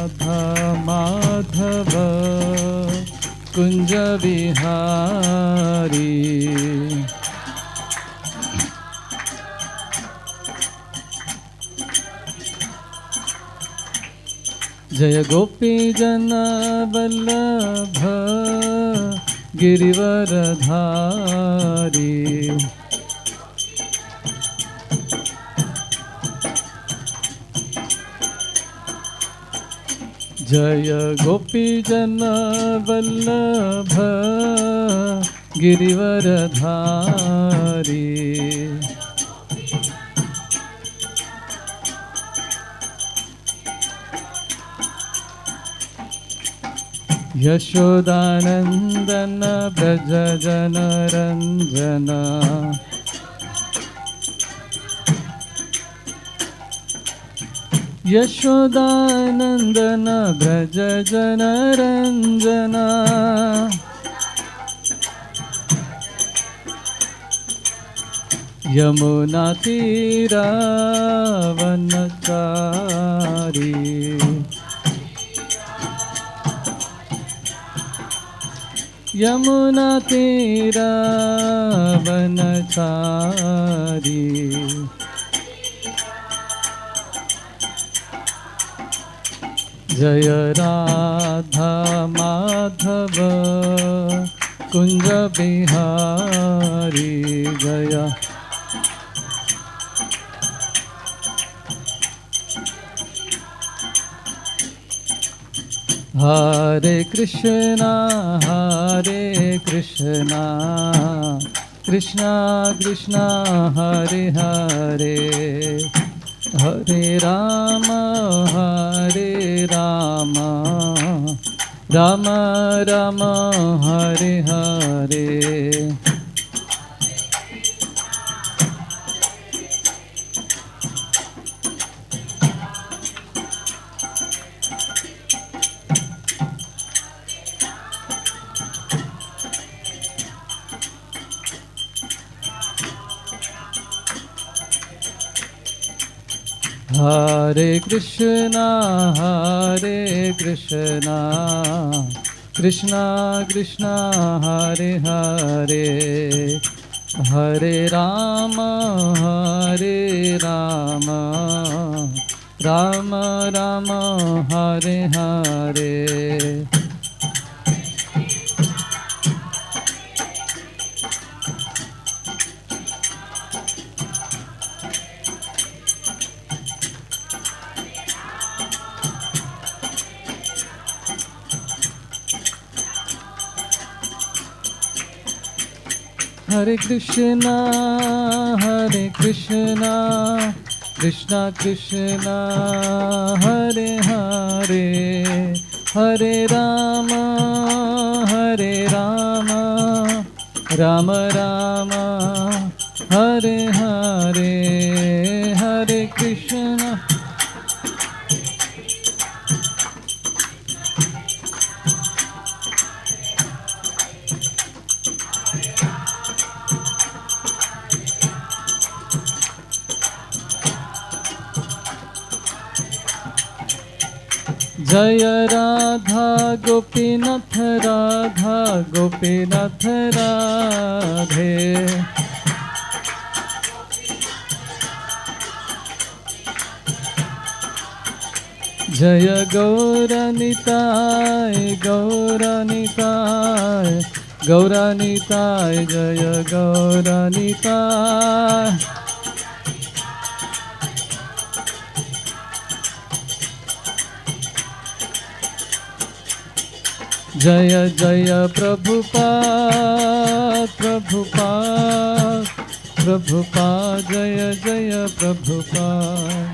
राधा माधव कुंज बिहारी। जय गोपी जन वल्लभ गिरिवरधारी। जय गोपी जन वल्लभ गिरिवरधारी। यशोदानंदन ब्रज जन रंजना। यशोदानंदन ब्रज जन रंजना। यमुना तीरा वनचारी। यमुना तीरा वनचारी। जय राधा माधव कुंज बिहारी। जय हरे कृष्णा कृष्णा कृष्णा हरे हरे, हरे राम राम राम हरे हरे। हरे कृष्णा कृष्णा कृष्णा हरे हरे, हरे राम राम राम हरे हरे। हरे कृष्णा कृष्णा कृष्णा हरे हरे, हरे राम राम राम हरे हरे। हरे कृष्णा जय राधा गोपीनाथ राधा गोपीनाथ राधे। जय गौरनिताय गौरनिताय गौरनिताय जय गौरनिताय। जय जय प्रभुपाद प्रभुपाद प्रभुपाद जय जय प्रभुपाद।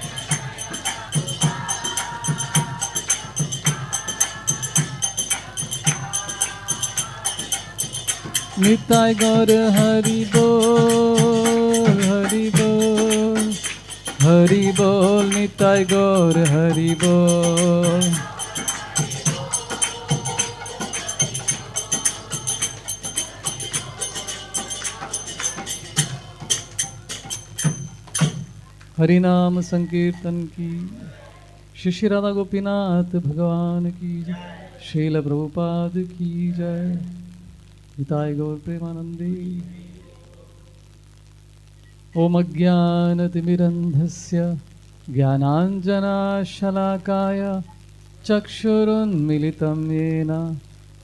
निताय गौर हरि बोल हरि बोल हरि बोल, निताय गौर हरि बोल। हरि नाम संकीर्तन की। श्री श्री राधा गोपीनाथ भगवान की जय, श्रील प्रभुपाद की जय, हिताय गौर प्रेमानंदी। ओम अज्ञानतिमिरन्धस्य ज्ञानाञ्जनशलाकाय चक्षुरुन्मिलितं येन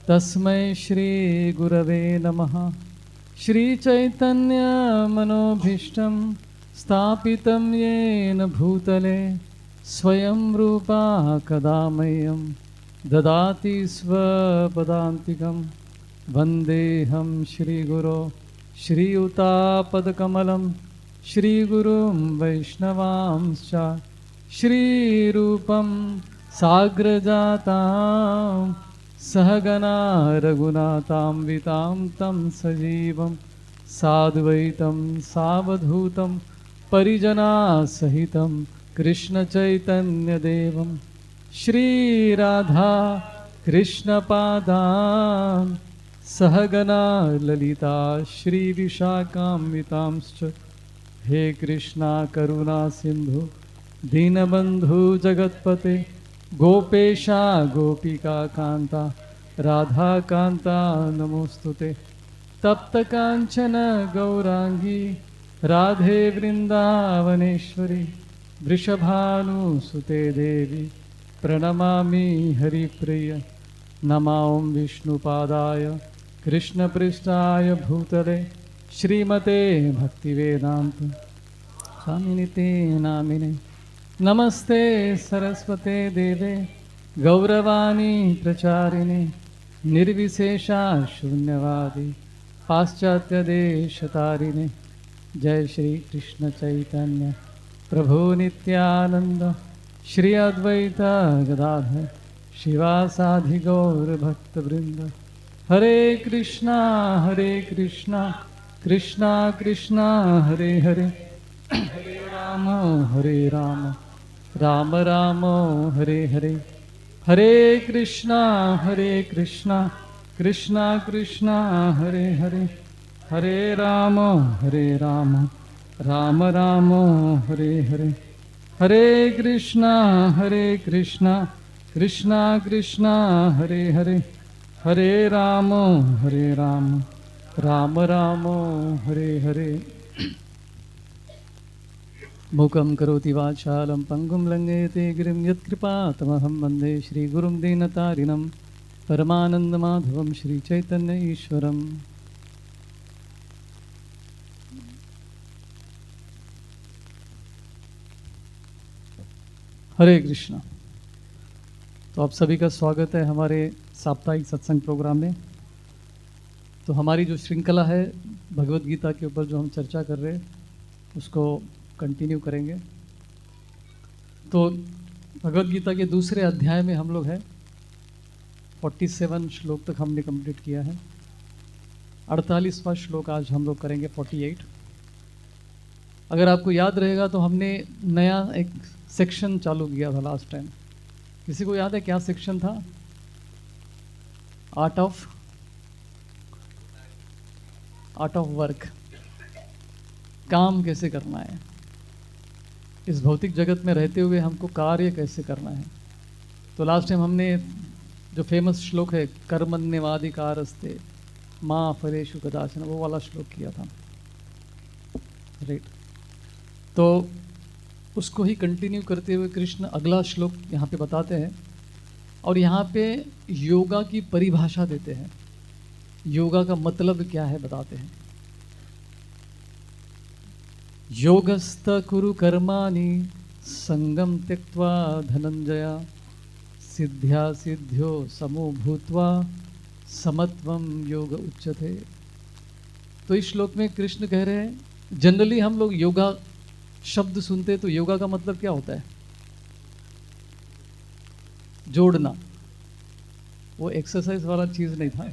तस्मै श्रीगुरवे नमः। श्रीचैतन्यमनोभीष्टं स्थापितं येन भूतले स्वयं रूपा कदा मह्यं ददाति स्वपदान्तिकं। वन्देऽहं श्रीगुरो श्रीयुतापदकमलं श्रीगुरुं वैष्णवांश्च श्रीरूपं साग्रजातां सहगना रघुनाथान्वितां तं सजीवं साद्वैतं सावधूतं परिजनासहितं कृष्णचैतन्यदेवं श्रीराधा कृष्णपादान् सहगना ललिता श्रीविशाखान्वितांश्च। हे कृष्णा करुणा सिंधु दीनबंधु जगत्पते गोपेशा गोपिका कांता राधा कांता नमोस्तुते। तप्त कांचन गौरांगी राधे वृंदावनेश्वरी वृषभानुसुते देवी प्रणमामि हरिप्रिय। नमो विष्णुपादाय कृष्णपृष्ठाय भूतले श्रीमते भक्तिवेदांत स्वामिनिते नामिने। नमस्ते सरस्वते देवे गौरवाणी प्रचारिणे निर्विशेषा शून्यवादी पाश्चात्य देशतारिणे। जय श्री कृष्ण चैतन्य प्रभु नित्यानंद श्री अद्वैत गदाधर शिवासाधि गौर भक्तवृंद। हरे कृष्णा कृष्णा कृष्णा हरे हरे, हरे राम राम राम हरे हरे। हरे कृष्णा कृष्णा कृष्णा हरे हरे, हरे राम राम राम हरे हरे। हरे कृष्णा कृष्णा कृष्णा हरे हरे, हरे राम राम राम हरे हरे। मूकं करोति वाचालं पंगुं लंघयते गिरिं यत्कृपातमहं वन्दे श्रीगुरुं दीनतारिणं परमानन्दमाधवं श्रीचैतन्य ईश्वरम्। हरे कृष्णा। तो आप सभी का स्वागत है हमारे साप्ताहिक सत्संग प्रोग्राम में। तो हमारी जो श्रृंखला है भगवत गीता के ऊपर जो हम चर्चा कर रहे हैं उसको कंटिन्यू करेंगे। तो भगवत गीता के दूसरे अध्याय में हम लोग हैं। 47 श्लोक तक हमने कंप्लीट किया है। 48वां श्लोक आज हम लोग करेंगे 48। अगर आपको याद रहेगा तो हमने नया एक सेक्शन चालू किया था लास्ट टाइम। किसी को याद है क्या सेक्शन था? आर्ट ऑफ वर्क, काम कैसे करना है, इस भौतिक जगत में रहते हुए हमको कार्य कैसे करना है। तो लास्ट टाइम हमने जो फेमस श्लोक है कर्मण्येवाधिकारस्ते मां फलेषु कदाचन, वो वाला श्लोक किया था, राइट। तो उसको ही कंटिन्यू करते हुए कृष्ण अगला श्लोक यहाँ पे बताते हैं और यहाँ पे योगा की परिभाषा देते हैं। योगा का मतलब क्या है बताते हैं। योगस्थ कुरु कर्माणि संगम त्यक्त्वा धनंजय सिद्ध्या सिद्ध्यो समो भूत्वा समत्वम योग उच्यते। तो इस श्लोक में कृष्ण कह रहे हैं, जनरली हम लोग योगा शब्द सुनते तो योगा का मतलब क्या होता है? जोड़ना। वो एक्सरसाइज वाला चीज नहीं था,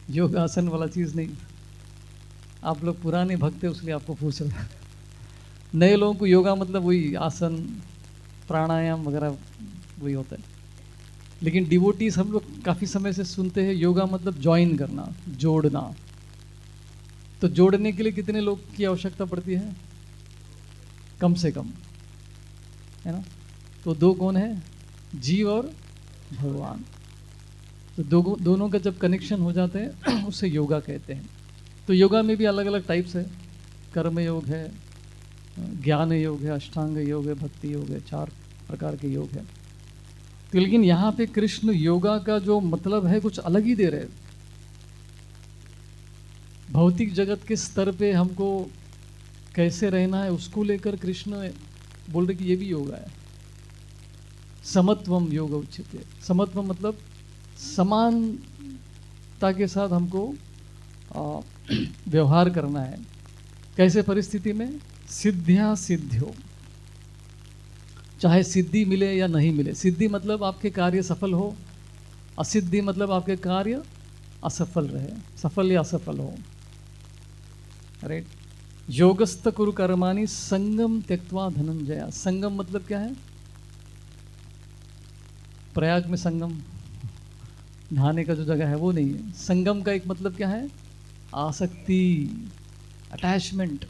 योगासन वाला चीज नहीं। आप लोग पुराने भक्त हैं उसलिए आपको पूछ रहे हैं। नए लोगों को योगा मतलब वही आसन प्राणायाम वगैरह वही होता है। लेकिन डिवोटीज हम लोग काफी समय से सुनते हैं योगा मतलब ज्वाइन करना, जोड़ना। तो जोड़ने के लिए कितने लोग की आवश्यकता पड़ती है? कम से कम, है ना? तो दो कौन है? जीव और भगवान। तो दोनों का जब कनेक्शन हो जाते हैं उसे योगा कहते हैं। तो योगा में भी अलग अलग टाइप्स है। कर्म योग है, ज्ञान योग है, अष्टांग योग है, भक्ति योग है, 4 प्रकार के योग है। तो लेकिन यहाँ पे कृष्ण योगा का जो मतलब है कुछ अलग ही दे रहे हैं। भौतिक जगत के स्तर पे हमको कैसे रहना है उसको लेकर कृष्ण बोल रहे कि ये भी योगा है। समत्वम योग उच्यते। समत्व मतलब समानता के साथ हमको व्यवहार करना है। कैसे परिस्थिति में? सिद्ध्या सिद्ध्यो, चाहे सिद्धि मिले या नहीं मिले। सिद्धि मतलब आपके कार्य सफल हो, असिद्धि मतलब आपके कार्य असफल रहे, सफल या असफल हो। राइट। योगस्थ कुरु कर्माणि संगम त्यक्त्वा धनंजय। संगम मतलब क्या है? प्रयाग में संगम नहाने का जो जगह है वो नहीं है। संगम का एक मतलब क्या है? आसक्ति, अटैचमेंट।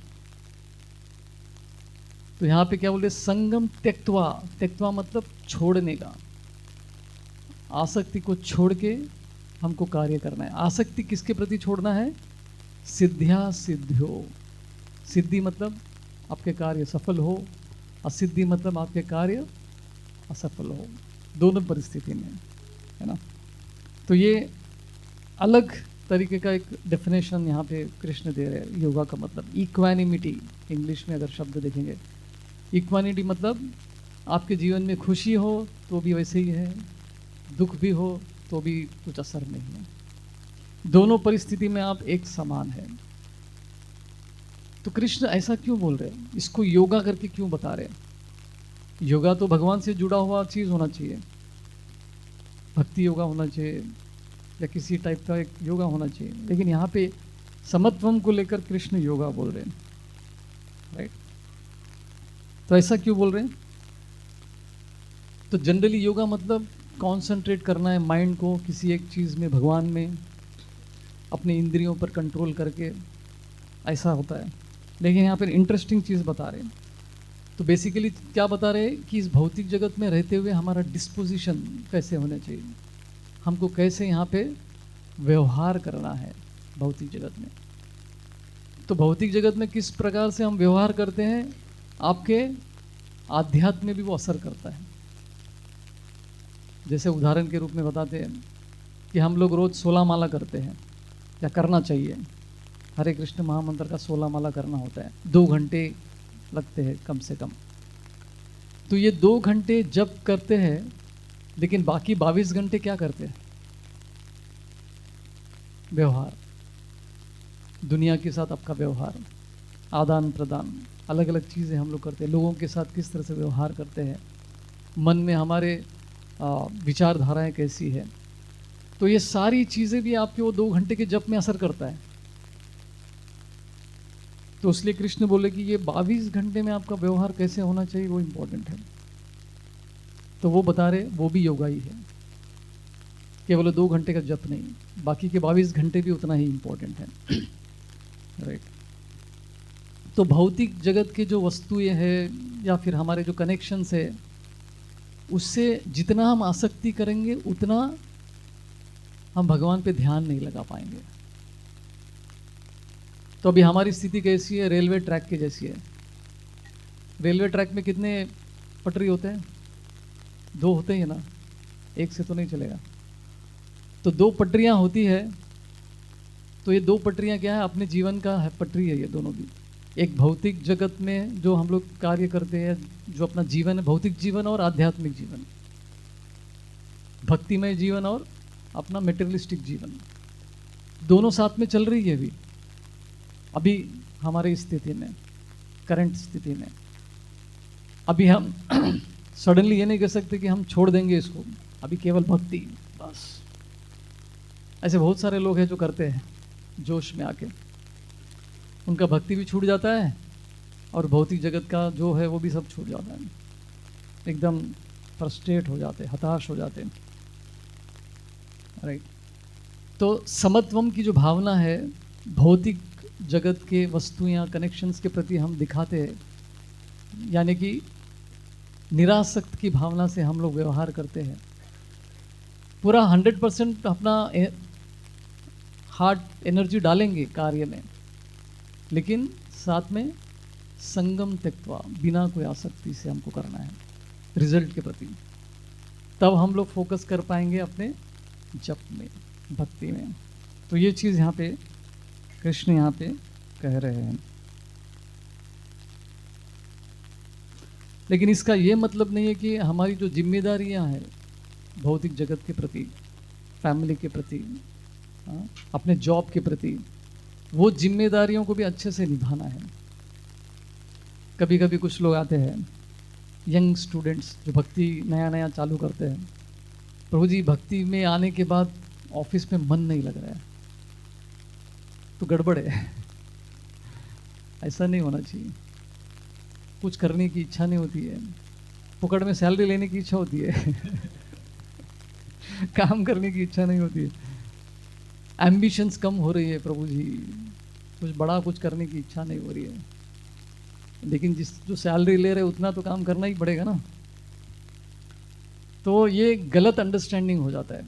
तो यहां पे क्या बोले? संगम त्यक्त्वा। त्यक्त्वा मतलब छोड़ने का। आसक्ति को छोड़ के हमको कार्य करना है। आसक्ति किसके प्रति छोड़ना है? सिद्ध्या सिद्ध्यो। सिद्धि मतलब आपके कार्य सफल हो, असिद्धि मतलब आपके कार्य असफल हो, दोनों परिस्थिति में, है ना। तो ये अलग तरीके का एक डेफिनेशन यहाँ पे कृष्ण दे रहे हैं योगा का मतलब। इक्वानिमिटी, इंग्लिश में अगर शब्द देखेंगे, इक्वानिटी मतलब आपके जीवन में खुशी हो तो भी वैसे ही है, दुख भी हो तो भी कुछ असर नहीं है, दोनों परिस्थिति में आप एक समान है। तो कृष्ण ऐसा क्यों बोल रहे हैं? इसको योगा करके क्यों बता रहे हैं? योगा तो भगवान से जुड़ा हुआ चीज होना चाहिए, भक्ति योगा होना चाहिए या किसी टाइप का एक योगा होना चाहिए। लेकिन यहाँ पे समत्वम को लेकर कृष्ण योगा बोल रहे हैं। राइट। तो ऐसा क्यों बोल रहे हैं? तो जनरली योगा मतलब कॉन्सेंट्रेट करना है माइंड को किसी एक चीज़ में, भगवान में, अपने इंद्रियों पर कंट्रोल करके, ऐसा होता है। लेकिन यहाँ पर इंटरेस्टिंग चीज़ बता रहे हैं। तो बेसिकली क्या बता रहे हैं कि इस भौतिक जगत में रहते हुए हमारा डिस्पोजिशन कैसे होना चाहिए, हमको कैसे यहाँ पे व्यवहार करना है भौतिक जगत में। तो भौतिक जगत में किस प्रकार से हम व्यवहार करते हैं, आपके आध्यात्म में भी वो असर करता है। जैसे उदाहरण के रूप में बताते हैं कि हम लोग रोज़ 16 माला करते हैं, या करना चाहिए। हरे कृष्ण महामंत्र का 16 माला करना होता है, 2 घंटे लगते हैं कम से कम। तो ये 2 घंटे जब करते हैं, लेकिन बाकी 22 घंटे क्या करते हैं? व्यवहार, दुनिया के साथ आपका व्यवहार, आदान प्रदान, अलग अलग चीज़ें हम लोग करते हैं। लोगों के साथ किस तरह से व्यवहार करते हैं, मन में हमारे विचारधाराएं कैसी है। तो ये सारी चीज़ें भी आपके वो 2 घंटे के जप में असर करता है। तो इसलिए कृष्ण बोले कि ये 22 घंटे में आपका व्यवहार कैसे होना चाहिए वो इम्पोर्टेंट है। तो वो बता रहे वो भी योगा ही है, केवल 2 घंटे का जप नहीं, बाकी के 22 घंटे भी उतना ही इम्पोर्टेंट है। राइट। तो भौतिक जगत के जो वस्तुएं हैं या फिर हमारे जो कनेक्शंस है, उससे जितना हम आसक्ति करेंगे उतना हम भगवान पे ध्यान नहीं लगा पाएंगे। तो अभी हमारी स्थिति कैसी है? रेलवे ट्रैक की जैसी है। रेलवे ट्रैक में कितने पटरी होते हैं? 2 होते हैं ना, एक से तो नहीं चलेगा। तो 2 पटरियां होती है। तो ये 2 पटरियां क्या है? अपने जीवन का है पटरी है ये दोनों भी। एक भौतिक जगत में जो हम लोग कार्य करते हैं, जो अपना जीवन है, भौतिक जीवन और आध्यात्मिक जीवन, भक्तिमय जीवन और अपना मेटेरियलिस्टिक जीवन, दोनों साथ में चल रही है अभी हमारी स्थिति में, करंट स्थिति में। अभी हम सडनली ये नहीं कह सकते कि हम छोड़ देंगे इसको, अभी केवल भक्ति बस। ऐसे बहुत सारे लोग हैं जो करते हैं जोश में आके, उनका भक्ति भी छूट जाता है और भौतिक जगत का जो है वो भी सब छूट जाता है, एकदम फ्रस्ट्रेट हो जाते, हताश हो जाते। राइट। तो समत्वम की जो भावना है भौतिक जगत के वस्तु या कनेक्शंस के प्रति हम दिखाते हैं, यानी कि निरासक्त की भावना से हम लोग व्यवहार करते हैं। पूरा 100% अपना हार्ट एनर्जी डालेंगे कार्य में, लेकिन साथ में संगम त्यक्त्वा, बिना कोई आसक्ति से हमको करना है रिजल्ट के प्रति। तब हम लोग फोकस कर पाएंगे अपने जप में, भक्ति में। तो ये चीज़ यहाँ पे कृष्ण यहाँ पे कह रहे हैं। लेकिन इसका ये मतलब नहीं है कि हमारी जो जिम्मेदारियां हैं भौतिक जगत के प्रति, फैमिली के प्रति, अपने जॉब के प्रति, वो जिम्मेदारियों को भी अच्छे से निभाना है। कभी कभी कुछ लोग आते हैं, यंग स्टूडेंट्स जो भक्ति नया नया चालू करते हैं, प्रभु जी भक्ति में आने के बाद ऑफिस में मन नहीं लग रहा है, तो गड़बड़ है। ऐसा नहीं होना चाहिए। कुछ करने की इच्छा नहीं होती है, पकड़ में सैलरी लेने की इच्छा होती है। काम करने की इच्छा नहीं होती है। एम्बिशंस कम हो रही है, प्रभु जी कुछ बड़ा कुछ करने की इच्छा नहीं हो रही है। लेकिन जो सैलरी ले रहे उतना तो काम करना ही पड़ेगा ना। तो ये गलत अंडरस्टैंडिंग हो जाता है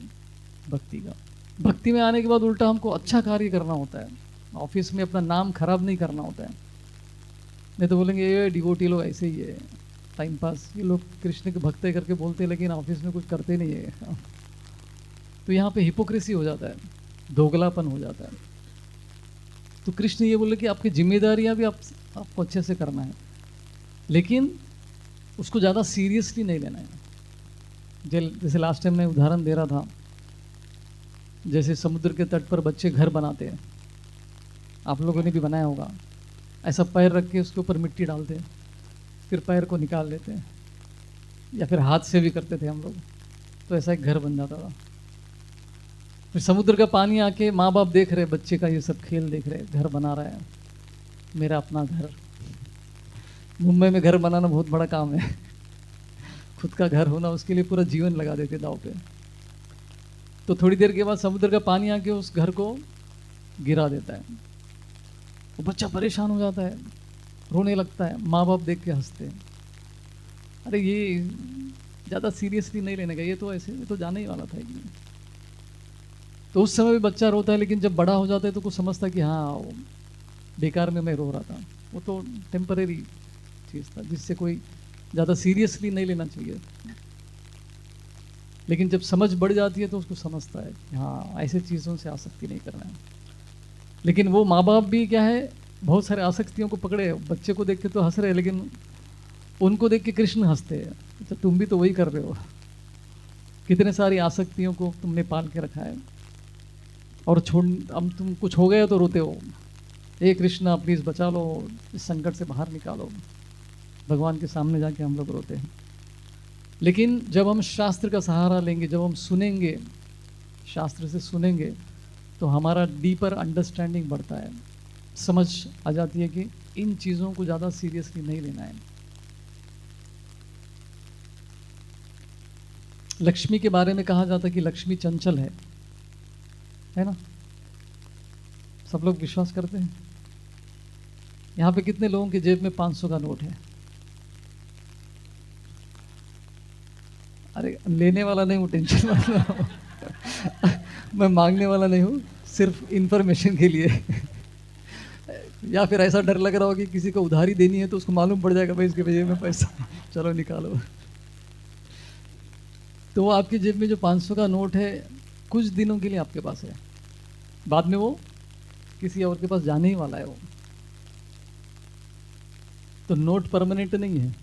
भक्ति का। भक्ति में आने के बाद उल्टा हमको अच्छा कार्य करना होता है, ऑफिस में अपना नाम खराब नहीं करना होता है। नहीं तो बोलेंगे ये डिवोटी लोग ऐसे ही है, टाइम पास, ये लोग कृष्ण के भक्ति करके बोलते हैं लेकिन ऑफिस में कुछ करते नहीं है। तो यहाँ पे हिपोक्रेसी हो जाता है, दोगलापन हो जाता है। तो कृष्ण ये बोले कि आपकी जिम्मेदारियां भी आपको अच्छे से करना है, लेकिन उसको ज़्यादा सीरियसली नहीं लेना है। जैसे लास्ट टाइम मैं उदाहरण दे रहा था, जैसे समुद्र के तट पर बच्चे घर बनाते हैं, आप लोगों ने भी बनाया होगा। ऐसा पैर रख के उसके ऊपर मिट्टी डालते हैं, फिर पैर को निकाल लेते हैं, या फिर हाथ से भी करते थे हम लोग। तो ऐसा एक घर बन जाता था। फिर समुद्र का पानी आके माँ बाप देख रहे बच्चे का ये सब खेल देख रहे, घर बना रहा है, मेरा अपना घर। मुंबई में घर बनाना बहुत बड़ा काम है। खुद का घर होना, उसके लिए पूरा जीवन लगा देते दाव पे। तो थोड़ी देर के बाद समुद्र का पानी आके उस घर को गिरा देता है। वो बच्चा परेशान हो जाता है, रोने लगता है, माँ बाप देख के हंसते हैं। अरे ये ज़्यादा सीरियसली नहीं लेने का, ये तो ऐसे, ये तो जाने ही वाला था एक दिन। तो उस समय भी बच्चा रोता है, लेकिन जब बड़ा हो जाता है तो कुछ समझता है कि हाँ बेकार में मैं रो रहा था, वो तो टेम्परेरी चीज़ था जिससे कोई ज़्यादा सीरियसली नहीं लेना चाहिए। लेकिन जब समझ बढ़ जाती है तो उसको समझता है कि हाँ ऐसे चीज़ों से आसक्ति नहीं करना है। लेकिन वो माँ बाप भी क्या है, बहुत सारे आसक्तियों को पकड़े, बच्चे को देख के तो हंस रहे, लेकिन उनको देख के कृष्ण हंसते हैं। अच्छा तुम भी तो वही कर रहे हो, कितने सारी आसक्तियों को तुमने पाल के रखा है, और छोड़, अब तुम कुछ हो गए तो रोते हो, हे कृष्णा प्लीज़ बचा लो, इस संकट से बाहर निकालो। भगवान के सामने जाके हम लोग रोते हैं। लेकिन जब हम शास्त्र का सहारा लेंगे, जब हम सुनेंगे, शास्त्र से सुनेंगे, तो हमारा डीपर अंडरस्टैंडिंग बढ़ता है, समझ आ जाती है कि इन चीज़ों को ज़्यादा सीरियसली नहीं लेना है। लक्ष्मी के बारे में कहा जाता है कि लक्ष्मी चंचल है ना? सब लोग विश्वास करते हैं। यहाँ पे कितने लोगों के जेब में 500 का नोट है? अरे लेने वाला नहीं हूँ, टेंशन मत लो। मैं मांगने वाला नहीं हूँ, सिर्फ इंफॉर्मेशन के लिए। या फिर ऐसा डर लग रहा हो कि किसी को उधारी देनी है तो उसको मालूम पड़ जाएगा भाई इसके जेब में पैसा, चलो निकालो। तो वो आपकी जेब में जो 500 का नोट है कुछ दिनों के लिए आपके पास है, बाद में वो किसी और के पास जाने ही वाला है वो। तो नोट परमानेंट नहीं है।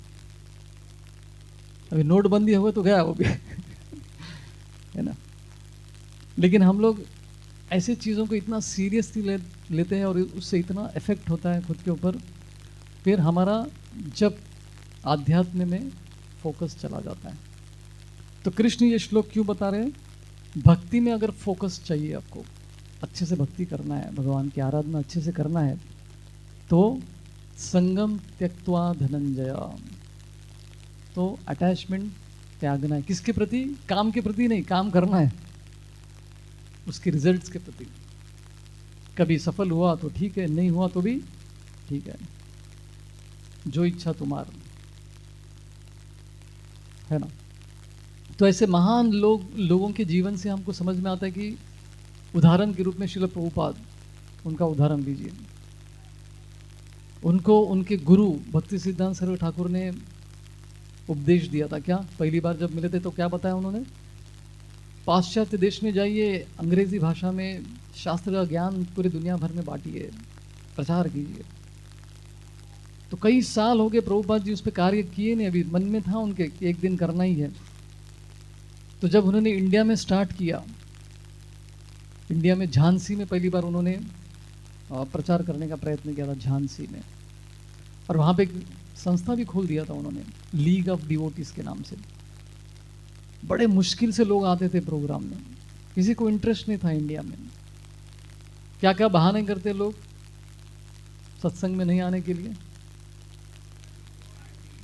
अभी नोटबंदी हुआ तो गया वो भी। है ना? लेकिन हम लोग ऐसे चीज़ों को इतना सीरियसली लेते हैं और उससे इतना इफेक्ट होता है खुद के ऊपर, फिर हमारा जब आध्यात्म में फोकस चला जाता है। तो कृष्ण ये श्लोक क्यों बता रहे हैं? भक्ति में अगर फोकस चाहिए, आपको अच्छे से भक्ति करना है, भगवान की आराधना अच्छे से करना है, तो संगम त्यक्त्वा धनंजय, तो अटैचमेंट त्यागना है। किसके प्रति? काम के प्रति नहीं, काम करना है उसके रिजल्ट्स के प्रति। कभी सफल हुआ तो ठीक है, नहीं हुआ तो भी ठीक है, जो इच्छा तुम्हारी। है ना। तो ऐसे महान लोगों के जीवन से हमको समझ में आता है कि उदाहरण के रूप में श्रील प्रभुपाद, उनका उदाहरण लीजिए। उनको उनके गुरु भक्ति सिद्धांत सरस्वती ठाकुर ने उपदेश दिया था। क्या पहली बार जब मिले थे तो क्या बताया उन्होंने? पाश्चात्य देश में जाइए, अंग्रेजी भाषा में शास्त्र का ज्ञान पूरी दुनिया भर में बांटिए, प्रचार कीजिए। तो कई साल हो गए प्रभुपाद जी उस पर कार्य किए नहीं, अभी मन में था उनके कि एक दिन करना ही है। तो जब उन्होंने इंडिया में स्टार्ट किया, इंडिया में झांसी में पहली बार उन्होंने प्रचार करने का प्रयत्न किया था, झांसी में। और वहाँ पे एक संस्था भी खोल दिया था उन्होंने, लीग ऑफ डिवोटीज के नाम से। बड़े मुश्किल से लोग आते थे प्रोग्राम में, किसी को इंटरेस्ट नहीं था इंडिया में। क्या क्या बहाने करते लोग सत्संग में नहीं आने के लिए?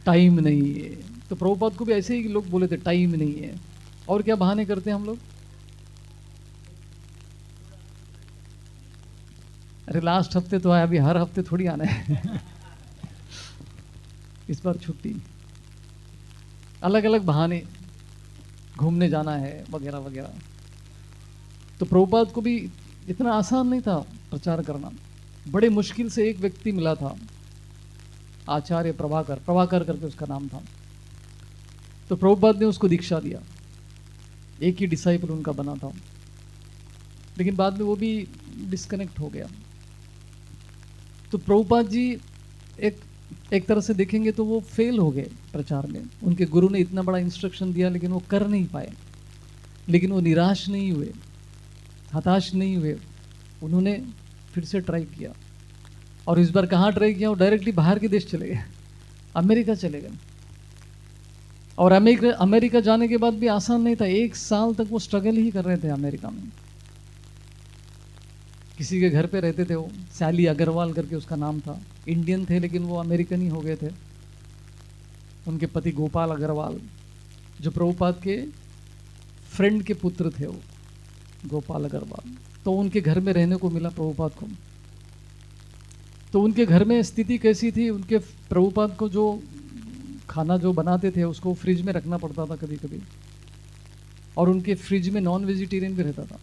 टाइम नहीं है। तो प्रभुपाद को भी ऐसे ही लोग बोले थे, टाइम नहीं है। और क्या बहाने करते हैं हम लोग? अरे लास्ट हफ्ते तो आया, अभी हर हफ्ते थोड़ी आना है। इस बार छुट्टी, अलग अलग बहाने, घूमने जाना है वगैरह वगैरह। तो प्रभुपाद को भी इतना आसान नहीं था प्रचार करना। बड़े मुश्किल से एक व्यक्ति मिला था, आचार्य प्रभाकर करके उसका नाम था। तो प्रभुपाद ने उसको दीक्षा दिया, एक ही डिसाइपल उनका बना था। लेकिन बाद में वो भी डिस्कनेक्ट हो गया। तो प्रभुपाद जी एक तरह से देखेंगे तो वो फेल हो गए प्रचार में। उनके गुरु ने इतना बड़ा इंस्ट्रक्शन दिया लेकिन वो कर नहीं पाए। लेकिन वो निराश नहीं हुए, हताश नहीं हुए। उन्होंने फिर से ट्राई किया, और इस बार कहाँ ट्राई किया? वो डायरेक्टली बाहर के देश चले गए, अमेरिका चले गए। और अमेरिका जाने के बाद भी आसान नहीं था। 1 साल तक वो स्ट्रगल ही कर रहे थे अमेरिका में। किसी के घर पे रहते थे वो, सैली अग्रवाल करके उसका नाम था। इंडियन थे लेकिन वो अमेरिकन ही हो गए थे। उनके पति गोपाल अग्रवाल, जो प्रभुपाद के फ्रेंड के पुत्र थे, वो गोपाल अग्रवाल। तो उनके घर में रहने को मिला प्रभुपाद को। तो उनके घर में स्थिति कैसी थी? उनके प्रभुपाद को जो खाना जो बनाते थे उसको फ्रिज में रखना पड़ता था कभी कभी, और उनके फ्रिज में नॉन वेजिटेरियन भी रहता था,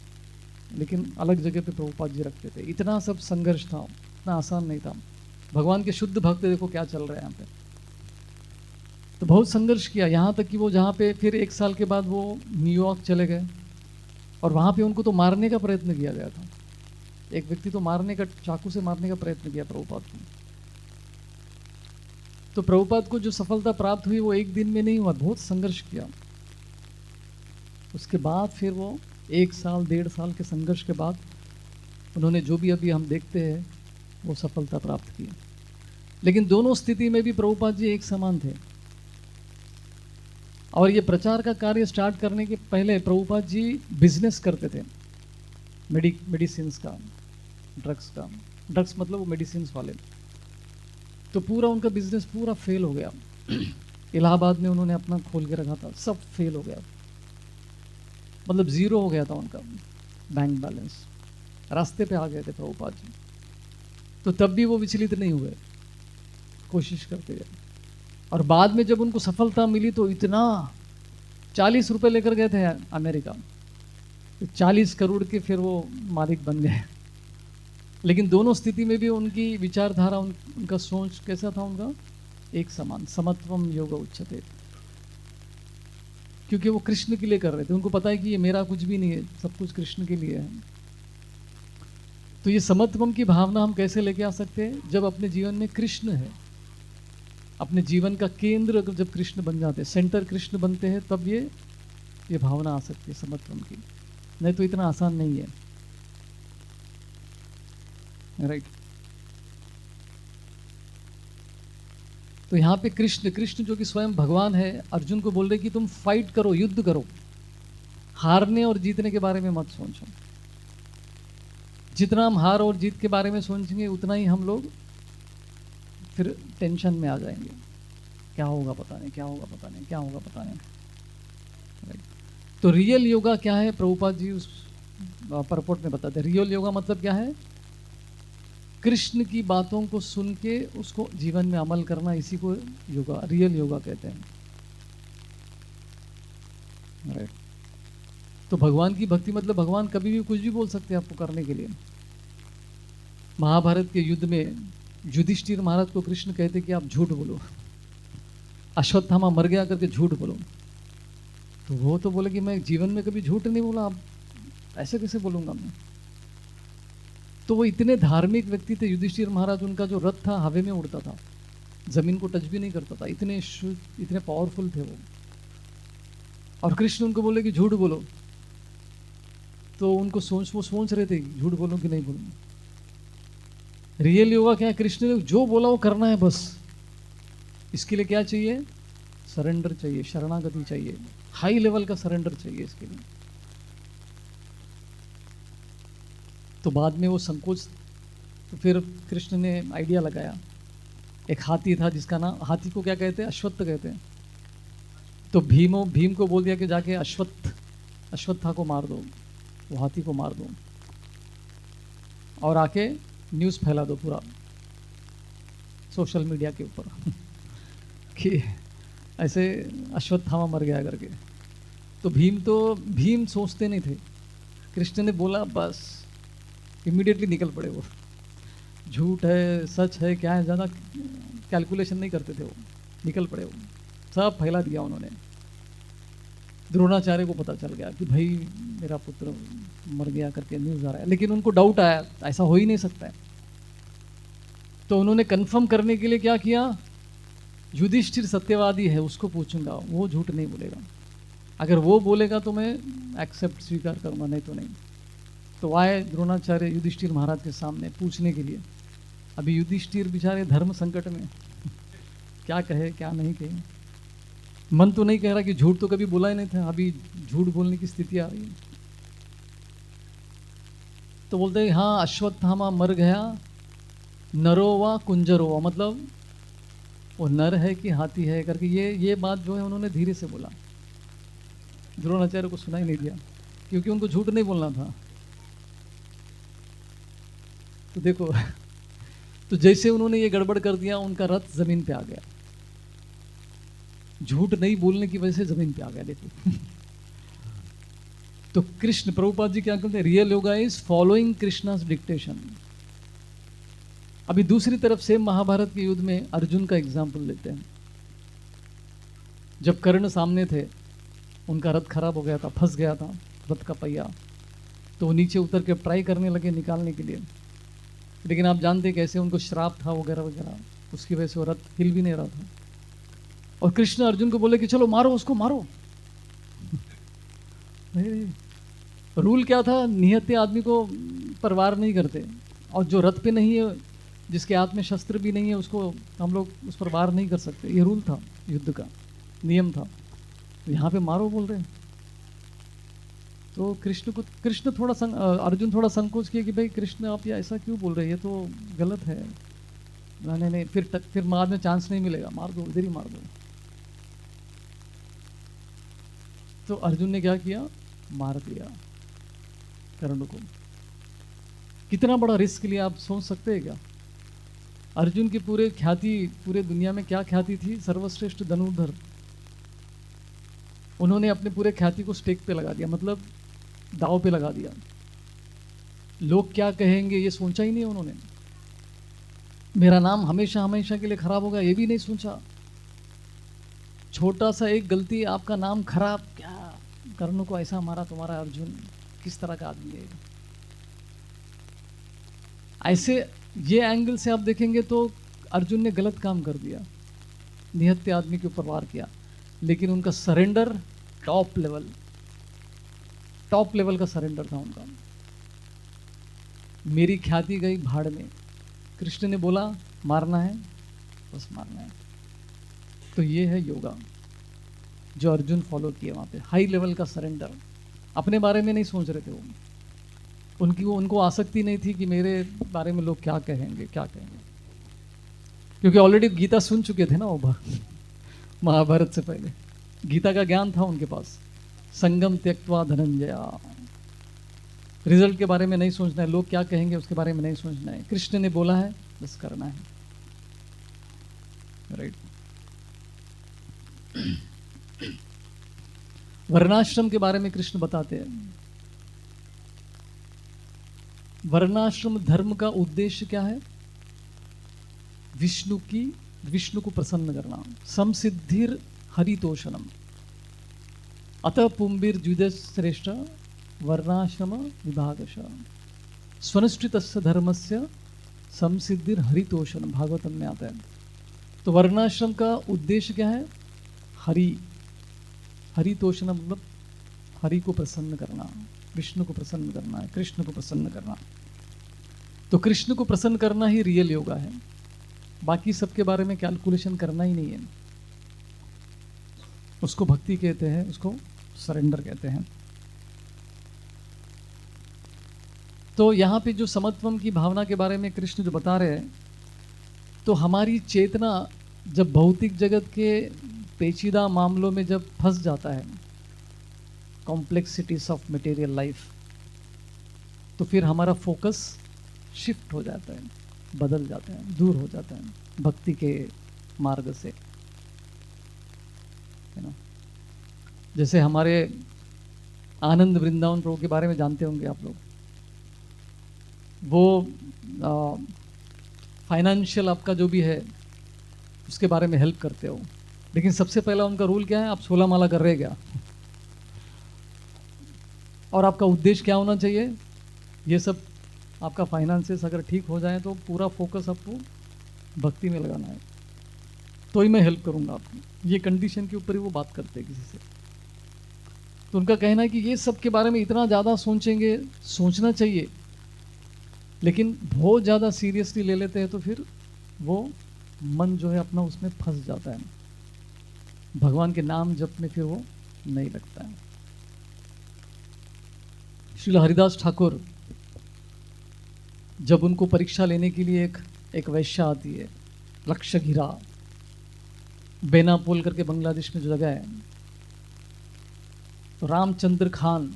लेकिन अलग जगह पे प्रभुपाद जी रखते थे। इतना सब संघर्ष था, इतना आसान नहीं था। भगवान के शुद्ध भक्त देखो क्या चल रहा है यहाँ पे। तो बहुत संघर्ष किया, यहाँ तक कि वो जहाँ पे फिर 1 साल के बाद वो न्यूयॉर्क चले गए, और वहाँ पे उनको तो मारने का प्रयत्न किया गया था। एक व्यक्ति तो मारने का, चाकू से मारने का प्रयत्न किया प्रभुपाद को। तो प्रभुपाद को जो सफलता प्राप्त हुई वो एक दिन में नहीं हुआ, बहुत संघर्ष किया। उसके बाद फिर वो 1 साल 1.5 साल के संघर्ष के बाद उन्होंने जो भी अभी हम देखते हैं वो सफलता प्राप्त की। लेकिन दोनों स्थिति में भी प्रभुपाद जी एक समान थे। और ये प्रचार का कार्य स्टार्ट करने के पहले प्रभुपाद जी बिजनेस करते थे, मेडिसिन का, ड्रग्स का। ड्रग्स मतलब वो मेडिसिन वाले। तो पूरा उनका बिजनेस पूरा फेल हो गया। इलाहाबाद में उन्होंने अपना खोल के रखा था, सब फेल हो गया। मतलब 0 हो गया था उनका बैंक बैलेंस। रास्ते पे आ गए थे प्रभुपाद जी। तो तब भी वो विचलित नहीं हुए, कोशिश करते गए। और बाद में जब उनको सफलता मिली तो इतना, 40 रुपए लेकर गए थे अमेरिका, तो 40 करोड़ के फिर वो मालिक बन गए। लेकिन दोनों स्थिति में भी उनकी विचारधारा, उनका सोच कैसा था? उनका एक समान, समत्वम योग उच्चते। क्योंकि वो कृष्ण के लिए कर रहे थे। उनको पता है कि ये मेरा कुछ भी नहीं है, सब कुछ कृष्ण के लिए है। तो ये समत्वम की भावना हम कैसे लेके आ सकते हैं? जब अपने जीवन में कृष्ण है, अपने जीवन का केंद्र जब कृष्ण बन जाते हैं, सेंटर कृष्ण बनते हैं, तब ये भावना आ सकती है समत्वम की। नहीं तो इतना आसान नहीं है, राइट। तो यहाँ पे कृष्ण जो कि स्वयं भगवान है, अर्जुन को बोल रहे कि तुम फाइट करो, युद्ध करो, हारने और जीतने के बारे में मत सोचो। जितना हम हार और जीत के बारे में सोचेंगे उतना ही हम लोग फिर टेंशन में आ जाएंगे। क्या होगा पता नहीं, क्या होगा पता नहीं, क्या होगा पता नहीं, राइट। तो रियल योगा क्या है? प्रभुपाद जी उस परपोर्ट में बताते हैं। रियल योगा मतलब क्या है? कृष्ण की बातों को सुन के उसको जीवन में अमल करना, इसी को योगा, रियल योगा कहते हैं। राइट। तो भगवान की भक्ति मतलब भगवान कभी भी कुछ भी बोल सकते हैं आपको करने के लिए। महाभारत के युद्ध में युधिष्ठिर महाराज को कृष्ण कहते कि आप झूठ बोलो, अश्वत्थामा मर गया करके झूठ बोलो। तो वो तो बोले कि मैं जीवन में कभी झूठ नहीं बोला, आप ऐसे कैसे बोलूंगा मैं। तो वो इतने धार्मिक व्यक्ति थे युधिष्ठिर महाराज, उनका जो रथ था हवा में उड़ता था, जमीन को टच भी नहीं करता था, इतने शुद्ध, इतने पावरफुल थे वो। और कृष्ण उनको बोले कि झूठ बोलो, तो उनको वो सोच रहे थे झूठ बोलूं कि नहीं बोलूं। रियल योगा क्या है, कृष्ण ने जो बोला वो करना है बस। इसके लिए क्या चाहिए, सरेंडर चाहिए, शरणागति चाहिए, हाई लेवल का सरेंडर चाहिए इसके लिए। तो बाद में वो संकोच, तो फिर कृष्ण ने आइडिया लगाया। एक हाथी था जिसका नाम, हाथी को क्या कहते हैं, अश्वत्थ कहते हैं। तो भीम को बोल दिया कि जाके अश्वत्था को मार दो, वो हाथी को मार दो और आके न्यूज़ फैला दो पूरा सोशल मीडिया के ऊपर कि ऐसे अश्वत्थामा मर गया करके। तो भीम सोचते नहीं थे, कृष्ण ने बोला बस इमीडिएटली निकल पड़े वो। झूठ है सच है क्या है, ज़्यादा कैलकुलेशन नहीं करते थे वो, निकल पड़े वो, सब फैला दिया उन्होंने। द्रोणाचार्य को पता चल गया कि भाई मेरा पुत्र मर गया करके न्यूज़ आ रहा है, लेकिन उनको डाउट आया ऐसा हो ही नहीं सकता है। तो उन्होंने कंफर्म करने के लिए क्या किया, युधिष्ठिर सत्यवादी है उसको पूछूंगा, वो झूठ नहीं बोलेगा, अगर वो बोलेगा तो मैं एक्सेप्ट स्वीकार करूंगा, नहीं तो नहीं। तो आए द्रोणाचार्य युधिष्ठिर महाराज के सामने पूछने के लिए। अभी युधिष्ठिर बेचारे धर्म संकट में क्या कहे क्या नहीं कहे, मन तो नहीं कह रहा कि झूठ तो कभी बोला ही नहीं था, अभी झूठ बोलने की स्थिति आ रही है। तो बोलते हैं हाँ अश्वत्थामा मर गया, नरो वा कुंजरो वा, मतलब वो नर है कि हाथी है करके ये बात जो है उन्होंने धीरे से बोला, द्रोणाचार्य को सुनाई नहीं दिया क्योंकि उनको झूठ नहीं बोलना था। तो देखो तो जैसे उन्होंने ये गड़बड़ कर दिया, उनका रथ जमीन पे आ गया, झूठ नहीं बोलने की वजह से जमीन पे आ गया। देखो तो कृष्ण, प्रभुपाद जी क्या कहते हैं, real yoga is following Krishna's dictation. अभी दूसरी तरफ से महाभारत के युद्ध में अर्जुन का एग्जाम्पल लेते हैं। जब कर्ण सामने थे, उनका रथ खराब हो गया था, फंस गया था रथ का पहिया, तो वो नीचे उतर के ट्राई करने लगे निकालने के लिए, लेकिन आप जानते कैसे उनको श्राप था वगैरह वगैरह, उसकी वजह से वो रथ हिल भी नहीं रहा था। और कृष्ण अर्जुन को बोले कि चलो मारो उसको मारो। रूल क्या था, निहत्थे आदमी को परवार नहीं करते, और जो रथ पे नहीं है, जिसके हाथ में शस्त्र भी नहीं है, उसको हम लोग उस पर वार नहीं कर सकते। ये रूल था, युद्ध का नियम था। तो यहाँ पे मारो बोल रहे हैं। तो कृष्ण थोड़ा अर्जुन थोड़ा संकोच किया कि भाई कृष्ण आप ये ऐसा क्यों बोल रहे हैं, ये तो गलत है। नहीं नहीं, फिर बाद में चांस नहीं मिलेगा, मार दो, इधर ही मार दो। तो अर्जुन ने क्या किया, मार दिया कर्ण को। कितना बड़ा रिस्क लिया आप सोच सकते हैं क्या। अर्जुन की पूरे ख्याति, पूरे दुनिया में क्या ख्याति थी, सर्वश्रेष्ठ धनुर्धर। उन्होंने अपने पूरे ख्याति को स्टेक पे लगा दिया, मतलब दाव पे लगा दिया। लोग क्या कहेंगे ये सोचा ही नहीं उन्होंने, मेरा नाम हमेशा हमेशा के लिए खराब होगा ये भी नहीं सोचा। छोटा सा एक गलती, आपका नाम खराब, क्या कर्ण को ऐसा मारा तुम्हारा अर्जुन, किस तरह का आदमी है। ऐसे ये एंगल से आप देखेंगे तो अर्जुन ने गलत काम कर दिया, निहत्थे आदमी के ऊपर वार किया, लेकिन उनका सरेंडर टॉप लेवल का सरेंडर था उनका। मेरी ख्याति गई भाड़ में, कृष्ण ने बोला मारना है बस मारना है। तो ये है योगा जो अर्जुन फॉलो किए वहां पे, हाई लेवल का सरेंडर। अपने बारे में नहीं सोच रहे थे वो, उनको आसक्ति नहीं थी कि मेरे बारे में लोग क्या कहेंगे क्या कहेंगे, क्योंकि ऑलरेडी गीता सुन चुके थे ना वो महाभारत से पहले, गीता का ज्ञान था उनके पास। संगम त्यक्त्वा धनंजया, रिजल्ट के बारे में नहीं सोचना है, लोग क्या कहेंगे उसके बारे में नहीं सोचना है, कृष्ण ने बोला है बस करना है, राइट। वर्णाश्रम के बारे में कृष्ण बताते हैं। वर्णाश्रम धर्म का उद्देश्य क्या है? विष्णु को प्रसन्न करना। समसिद्धिर हरितोषणम अतः पुंबिर द्विदश श्रेष्ठ वर्णाश्रम विभागश स्वनुष्ठितस्य धर्मस्य समसिद्धिर हरितोषणम, भागवतम में आता है। तो वर्णाश्रम का उद्देश्य क्या है? हरितोषणम मतलब हरि को प्रसन्न करना, विष्णु को प्रसन्न करना है, कृष्ण को प्रसन्न करना। तो कृष्ण को प्रसन्न करना ही रियल योगा है, बाकी सबके बारे में कैलकुलेशन करना ही नहीं है। उसको भक्ति कहते हैं, उसको सरेंडर कहते हैं। तो यहाँ पे जो समत्वम की भावना के बारे में कृष्ण जो बता रहे हैं, तो हमारी चेतना जब भौतिक जगत के पेचीदा मामलों में जब फंस जाता है, कॉम्प्लेक्सिटीज ऑफ मटेरियल लाइफ, तो फिर हमारा फोकस शिफ्ट हो जाता है, बदल जाता है, दूर हो जाता है भक्ति के मार्ग से, है ना। जैसे हमारे आनंद वृंदावन प्रभु के बारे में जानते होंगे आप लोग। वो फाइनेंशियल आपका जो भी है उसके बारे में हेल्प करते हो, लेकिन सबसे पहला उनका रूल क्या है? आप 16 माला कर रहे क्या? और आपका उद्देश्य क्या होना चाहिए? ये सब आपका फाइनेंसेस अगर ठीक हो जाए तो पूरा फोकस आपको भक्ति में लगाना है, तो ही मैं हेल्प करूंगा आपको। ये कंडीशन के ऊपर ही वो बात करते हैं किसी से। तो उनका कहना है कि ये सब के बारे में इतना ज़्यादा सोचेंगे, सोचना चाहिए, लेकिन बहुत ज़्यादा सीरियसली ले लेते हैं तो फिर वो मन जो है अपना उसमें फंस जाता है, भगवान के नाम जप में फिर वो नहीं लगता है। श्रील हरिदास ठाकुर जब उनको परीक्षा लेने के लिए एक वैश्या आती है, लक्षगिरा बेनापोल करके बांग्लादेश में जो जगह है, तो रामचंद्र खान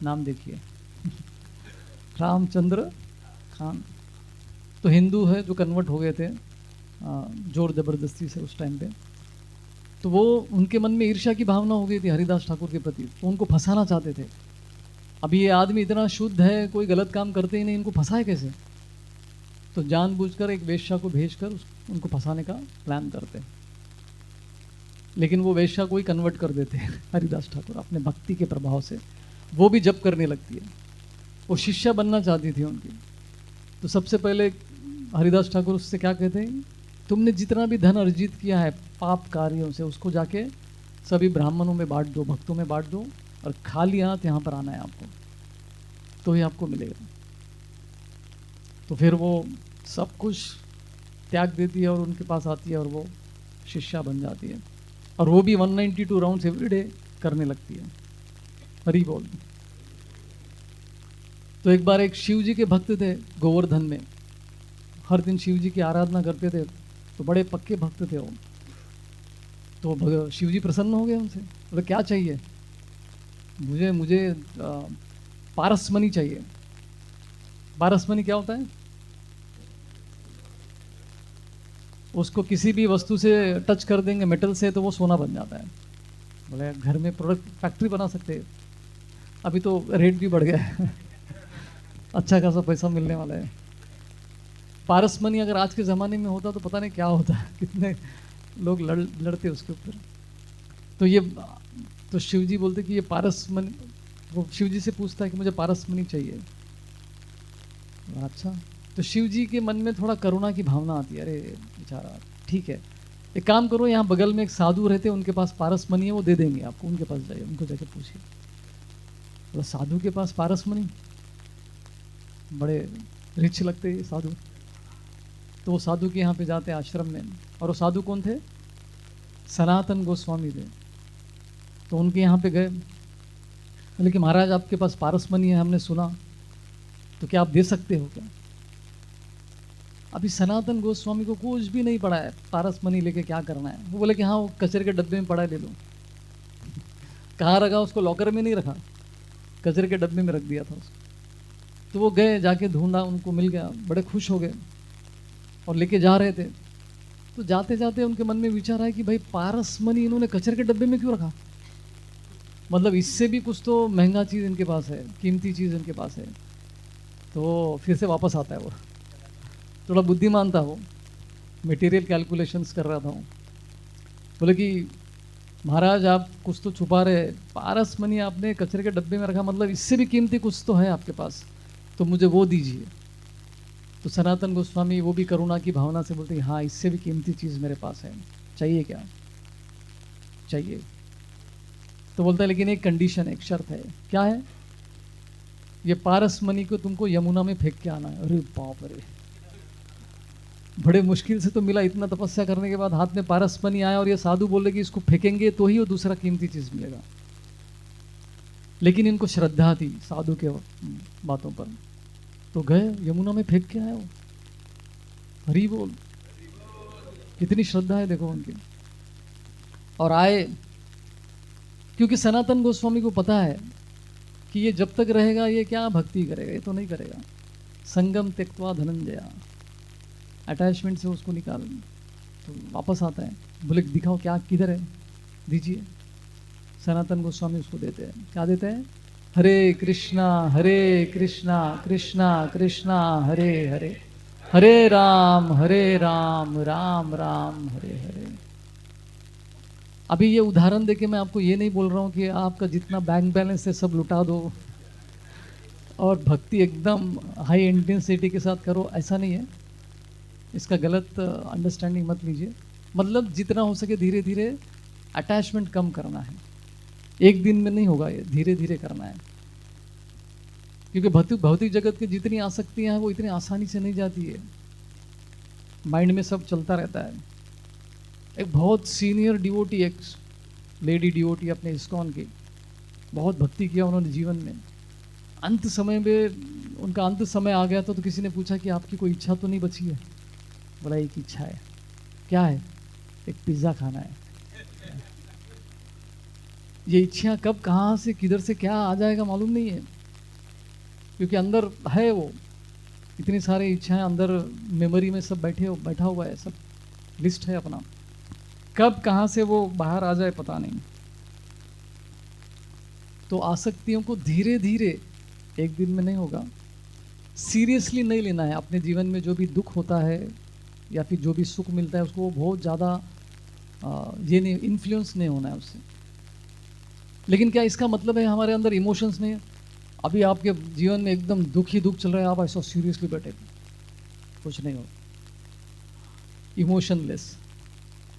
नाम देखिए रामचंद्र खान तो हिंदू है जो कन्वर्ट हो गए थे जोर जबरदस्ती से उस टाइम पे। तो वो उनके मन में ईर्ष्या की भावना हो गई थी हरिदास ठाकुर के प्रति, तो उनको फंसाना चाहते थे। अभी ये आदमी इतना शुद्ध है, कोई गलत काम करते ही नहीं, इनको फंसाए कैसे? तो जानबूझकर एक वेश्या को भेजकर उनको फंसाने का प्लान करते, लेकिन वो वेश्या को ही कन्वर्ट कर देते हैं हरिदास ठाकुर अपने भक्ति के प्रभाव से। वो भी जप करने लगती है, वो शिष्या बनना चाहती थी उनकी। तो सबसे पहले हरिदास ठाकुर उससे क्या कहते हैं, तुमने जितना भी धन अर्जित किया है पाप कार्यों से, उसको जाके सभी ब्राह्मणों में बांट दो, भक्तों में बांट दो, और खाली हाथ यहाँ पर आना है आपको, तो ही आपको मिलेगा। तो फिर वो सब कुछ त्याग देती है और उनके पास आती है और वो शिष्या बन जाती है, और वो भी 192 राउंड्स एवरीडे करने लगती है। हरी बोल। तो एक बार एक शिव जी के भक्त थे गोवर्धन में, हर दिन शिव जी की आराधना करते थे, तो बड़े पक्के भक्त थे वो। तो शिव जी प्रसन्न हो गए उनसे, बोले क्या चाहिए? मुझे पारसमणि चाहिए। पारसमणि क्या होता है? उसको किसी भी वस्तु से टच कर देंगे मेटल से तो वो सोना बन जाता है। बोले घर में प्रोडक्ट फैक्ट्री बना सकते हैं, अभी तो रेट भी बढ़ गया है अच्छा खासा पैसा मिलने वाला है। पारसमणि अगर आज के ज़माने में होता तो पता नहीं क्या होता है, कितने लोग लड़ते उसके ऊपर। तो शिव जी बोलते कि ये पारसमणि, वो शिव जी से पूछता है कि मुझे पारसमणि चाहिए। अच्छा, तो शिव जी के मन में थोड़ा करुणा की भावना आती है, अरे बेचारा, ठीक है एक काम करो, यहाँ बगल में एक साधु रहते हैं, उनके पास पारसमणि है, वो दे देंगे आपको, उनके पास जाइए, उनको जाके पूछिए। तो साधु के पास पारसमणि, बड़े रिच लगते हैं साधु। तो वो साधु के यहाँ पे जाते हैं आश्रम में, और वो साधु कौन थे? सनातन गोस्वामी थे। तो उनके यहाँ पे गए, बोले कि महाराज आपके पास पारसमणि है, हमने सुना, तो क्या आप दे सकते हो क्या? अभी सनातन गोस्वामी को कुछ भी नहीं पड़ा है, पारसमणि लेके क्या करना है। वो बोले कि हाँ वो कचरे के डब्बे में पड़ा है, ले लो। कहाँ रखा? उसको लॉकर में नहीं रखा, कचरे के डब्बे में रख दिया था उसको। तो वो गए, जाके ढूंढा, उनको मिल गया, बड़े खुश हो गए और लेके जा रहे थे। तो जाते जाते उनके मन में विचार आया कि भाई पारसमणि इन्होंने कचरे के डब्बे में क्यों रखा? मतलब इससे भी कुछ तो महंगा चीज़ इनके पास है, कीमती चीज़ इनके पास है। तो फिर से वापस आता है वो, थोड़ा बुद्धिमान था वो, मटेरियल कैलकुलेशंस कर रहा था वो। बोले कि महाराज आप कुछ तो छुपा रहे, पारस मनी आपने कचरे के डब्बे में रखा, मतलब इससे भी कीमती कुछ तो है आपके पास, तो मुझे वो दीजिए। तो सनातन गोस्वामी वो भी करुणा की भावना से बोलते हैं, हाँ इससे भी कीमती चीज़ मेरे पास है, चाहिए क्या? चाहिए। तो बोलता है लेकिन एक कंडीशन, एक शर्त है। क्या है? ये पारस मनी को तुमको यमुना में फेंक के आना है। अरे बाप रे, बड़े मुश्किल से तो मिला, इतना तपस्या करने के बाद हाथ में पारस मनी आया और ये साधु बोले कि इसको फेंकेंगे तो ही वो दूसरा कीमती चीज मिलेगा। लेकिन इनको श्रद्धा थी साधु के बातों पर, तो गए यमुना में फेंक के आए वो। हरी बोल, कितनी श्रद्धा है देखो उनकी। और आए, क्योंकि सनातन गोस्वामी को पता है कि ये जब तक रहेगा ये क्या भक्ति करेगा, ये तो नहीं करेगा। संगम त्यक्त्वा धनंजया, अटैचमेंट से उसको निकाल, तो वापस आता है। बोले दिखाओ क्या, किधर है, दीजिए। सनातन गोस्वामी उसको देते हैं। क्या देते हैं? हरे कृष्णा कृष्णा कृष्णा हरे हरे, हरे राम राम राम हरे हरे। अभी ये उदाहरण देके मैं आपको ये नहीं बोल रहा हूँ कि आपका जितना बैंक बैलेंस है सब लुटा दो और भक्ति एकदम हाई इंटेंसिटी के साथ करो, ऐसा नहीं है। इसका गलत अंडरस्टैंडिंग मत लीजिए। मतलब जितना हो सके धीरे धीरे अटैचमेंट कम करना है। एक दिन में नहीं होगा, ये धीरे धीरे करना है। क्योंकि भौतिक जगत की जितनी आसक्तियां हैं वो इतनी आसानी से नहीं जाती है, माइंड में सब चलता रहता है। एक बहुत सीनियर डिवोटी, एक लेडी डिवोटी अपने इस्कॉन की, बहुत भक्ति किया उन्होंने जीवन में। अंत समय में उनका अंत समय आ गया तो किसी ने पूछा कि आपकी कोई इच्छा तो नहीं बची है? बोला एक इच्छा है। क्या है? एक पिज्ज़ा खाना है। ये इच्छा कब कहाँ से किधर से क्या आ जाएगा मालूम नहीं है, क्योंकि अंदर है वो इतनी सारी इच्छाएं अंदर मेमोरी में सब बैठा हुआ है, सब लिस्ट है अपना, कब कहाँ से वो बाहर आ जाए पता नहीं। तो आसक्तियों को धीरे धीरे, एक दिन में नहीं होगा, सीरियसली नहीं लेना है। अपने जीवन में जो भी दुख होता है या फिर जो भी सुख मिलता है उसको बहुत ज़्यादा ये नहीं, इन्फ्लुएंस नहीं होना है उससे। लेकिन क्या इसका मतलब है हमारे अंदर इमोशंस नहीं है? अभी आपके जीवन में एकदम दुख ही दुख चल रहा है, आप ऐसा सीरियसली बैठे, कुछ नहीं हो, इमोशनलेस,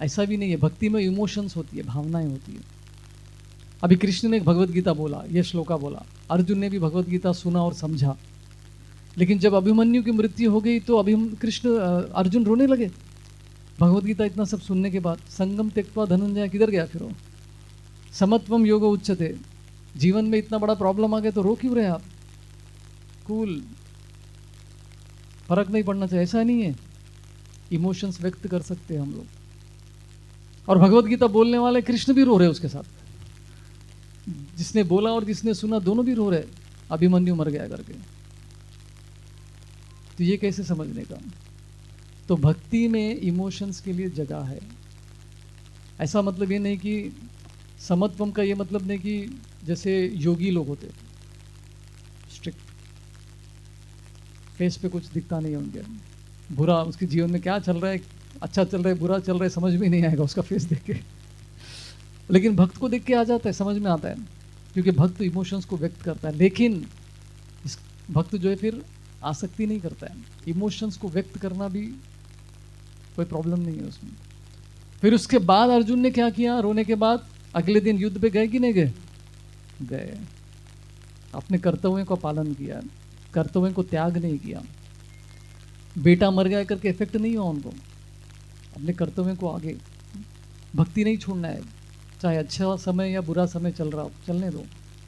ऐसा भी नहीं है। भक्ति में इमोशंस होती है, भावनाएं होती है। अभी कृष्ण ने भगवत गीता बोला, ये श्लोका बोला, अर्जुन ने भी भगवत गीता सुना और समझा। लेकिन जब अभिमन्यु की मृत्यु हो गई तो अर्जुन रोने लगे भगवत गीता इतना सब सुनने के बाद। संगम त्यक्त्वा धनंजय, किधर गया फिर वो? समत्वम योग उच्चते, जीवन में इतना बड़ा प्रॉब्लम आ गया तो रो क्यों रहे आप? कूल, फर्क नहीं पड़ना चाहिए, ऐसा नहीं है। इमोशंस व्यक्त कर सकते हैं हम लोग। और भगवत गीता बोलने वाले कृष्ण भी रो रहे उसके साथ, जिसने बोला और जिसने सुना दोनों भी रो रहे, अभिमन्यु मर गया करके। तो ये कैसे समझने का? तो भक्ति में इमोशंस के लिए जगह है। ऐसा मतलब ये नहीं कि समत्वम का ये मतलब नहीं कि जैसे योगी लोग होते स्ट्रिक्ट, फेस पे कुछ दिखता नहीं है उनके, बुरा उसके जीवन में क्या चल रहा है, अच्छा चल रहा है बुरा चल रहा है समझ में नहीं आएगा उसका फेस देख के। लेकिन भक्त को देख के आ जाता है, समझ में आता है, क्योंकि भक्त इमोशंस को व्यक्त करता है। लेकिन इस भक्त जो है फिर आसक्ति नहीं करता है, इमोशंस को व्यक्त करना भी कोई प्रॉब्लम नहीं है उसमें। फिर उसके बाद अर्जुन ने क्या किया? रोने के बाद अगले दिन युद्ध पे गए कि नहीं गए? गए। अपने कर्तव्यों का पालन किया, कर्तव्यों को त्याग नहीं किया। बेटा मर गया करके इफेक्ट नहीं हुआ उनको, अपने कर्तव्यों को आगे, भक्ति नहीं छोड़ना है। चाहे अच्छा समय या बुरा समय चल रहा हो, चलने दो,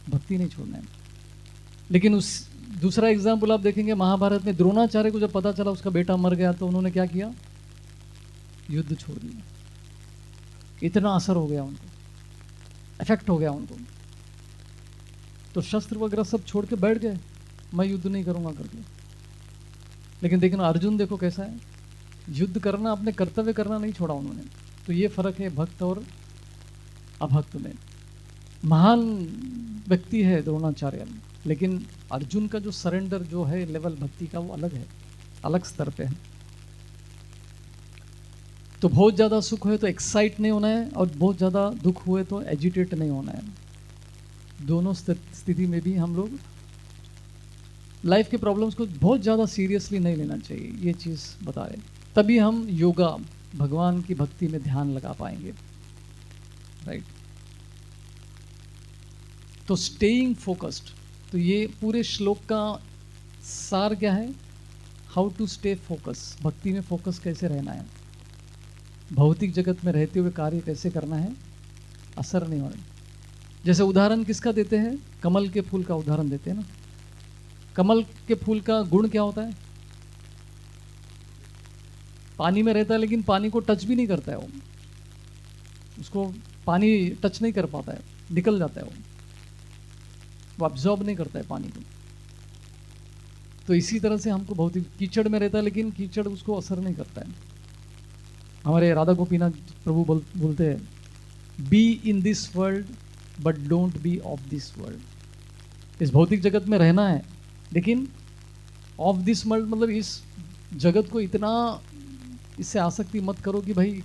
भक्ति नहीं छोड़ना है। लेकिन उस दूसरा एग्जाम्पल आप देखेंगे महाभारत में, द्रोणाचार्य को जब पता चला उसका बेटा मर गया तो उन्होंने क्या किया? युद्ध छोड़ दिया। इतना असर हो गया उनको, इफेक्ट हो गया उनको, तो शस्त्र वगैरह सब छोड़ के बैठ गए, मैं युद्ध नहीं करूंगा करके। लेकिन देखना अर्जुन देखो कैसा है, युद्ध करना, अपने कर्तव्य करना नहीं छोड़ा उन्होंने। तो ये फर्क है भक्त और अभक्त में। महान व्यक्ति है द्रोणाचार्य, लेकिन अर्जुन का जो सरेंडर जो है लेवल भक्ति का वो अलग है, अलग स्तर पे है। तो बहुत ज़्यादा सुख हुए तो एक्साइट नहीं होना है, और बहुत ज़्यादा दुख हुए तो एजिटेट नहीं होना है। दोनों स्थिति में भी हम लोग लाइफ के प्रॉब्लम्स को बहुत ज़्यादा सीरियसली नहीं लेना चाहिए, ये चीज़ बता रहे। तभी हम योगा, भगवान की भक्ति में ध्यान लगा पाएंगे, राइट। तो स्टेइंग फोकस्ड, तो ये पूरे श्लोक का सार क्या है? हाउ टू स्टे फोकस, भक्ति में फोकस कैसे रहना है, भौतिक जगत में रहते हुए कार्य कैसे करना है, असर नहीं होना। जैसे उदाहरण किसका देते हैं? कमल के फूल का उदाहरण देते हैं ना। कमल के फूल का गुण क्या होता है? पानी में रहता है, लेकिन पानी को टच भी नहीं करता है वो, उसको पानी टच नहीं कर पाता है, निकल जाता है वो अब्जॉर्ब नहीं करता है पानी को। तो इसी तरह से हमको भौतिक कीचड़ में रहता है, लेकिन कीचड़ उसको असर नहीं करता है। हमारे राधा गोपीनाथ प्रभु बोलते हैं, be in this world but don't be of this world. इस भौतिक जगत में रहना है, लेकिन ऑफ दिस वर्ल्ड मतलब इस जगत को इतना इससे आसक्ति मत करो कि भाई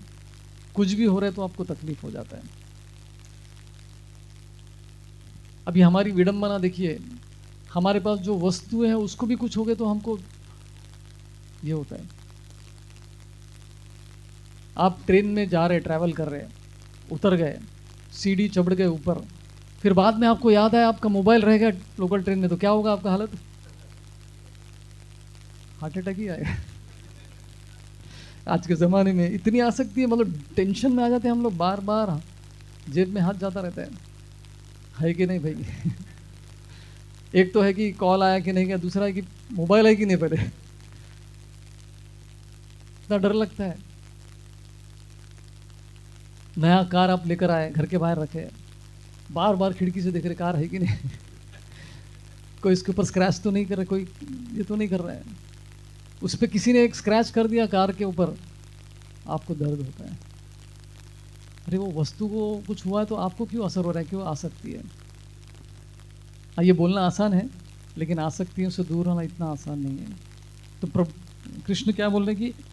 कुछ भी हो रहा है तो आपको तकलीफ हो जाता है। अभी हमारी विडंबना देखिए, हमारे पास जो वस्तुएं हैं उसको भी कुछ हो गए तो हमको ये होता है। आप ट्रेन में जा रहे, ट्रैवल कर रहे हैं, उतर गए, सीढ़ी चढ़ गए ऊपर, फिर बाद में आपको याद आया आपका मोबाइल रह गया लोकल ट्रेन में, तो क्या होगा आपका हालत? हार्ट अटैक ही आएगा। आज के ज़माने में इतनी आसक्ति है, मतलब टेंशन में आ जाते हैं हम लोग, बार बार जेब में हाथ जाता रहता है कि नहीं भाई? एक तो है कि कॉल आया कि नहीं गया, दूसरा है कि मोबाइल है कि नहीं पहले। इतना डर लगता है। नया कार आप लेकर आए, घर के बाहर रखे, बार बार खिड़की से देख रहे कार है कि नहीं, कोई इसके ऊपर स्क्रैच तो नहीं कर रहा, कोई ये तो नहीं कर रहा है। उस पर किसी ने एक स्क्रैच कर दिया कार के ऊपर, आपको दर्द होता है। अरे वो वस्तु को कुछ हुआ है तो आपको क्यों असर हो रहा है, क्यों आसक्ति है? ये बोलना आसान है, लेकिन आसक्तियों से दूर होना इतना आसान नहीं है। तो कृष्ण क्या बोल रहे हैं कि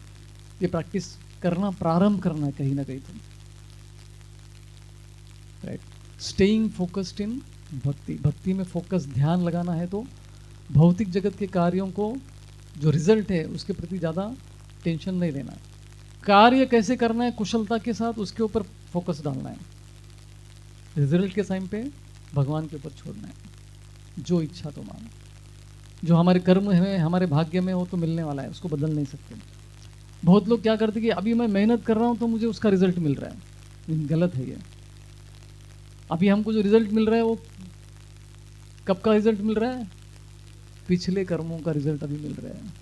ये प्रैक्टिस करना, प्रारंभ करना है कहीं ना कहीं। तो राइट, स्टेइंग फोकस्ड इन भक्ति, भक्ति में फोकस, ध्यान लगाना है। तो भौतिक जगत के कार्यों को जो रिजल्ट है उसके प्रति ज़्यादा टेंशन नहीं लेना है। कार्य कैसे करना है कुशलता के साथ, उसके ऊपर फोकस डालना है। रिजल्ट के टाइम पे भगवान के ऊपर छोड़ना है। जो इच्छा तो मानो, जो हमारे कर्म है, हमारे भाग्य में, वो तो मिलने वाला है, उसको बदल नहीं सकते। बहुत लोग क्या करते कि अभी मैं मेहनत कर रहा हूँ तो मुझे उसका रिजल्ट मिल रहा है, लेकिन गलत है ये। अभी हमको जो रिजल्ट मिल रहा है वो कब का रिजल्ट मिल रहा है? पिछले कर्मों का रिजल्ट अभी मिल रहा है।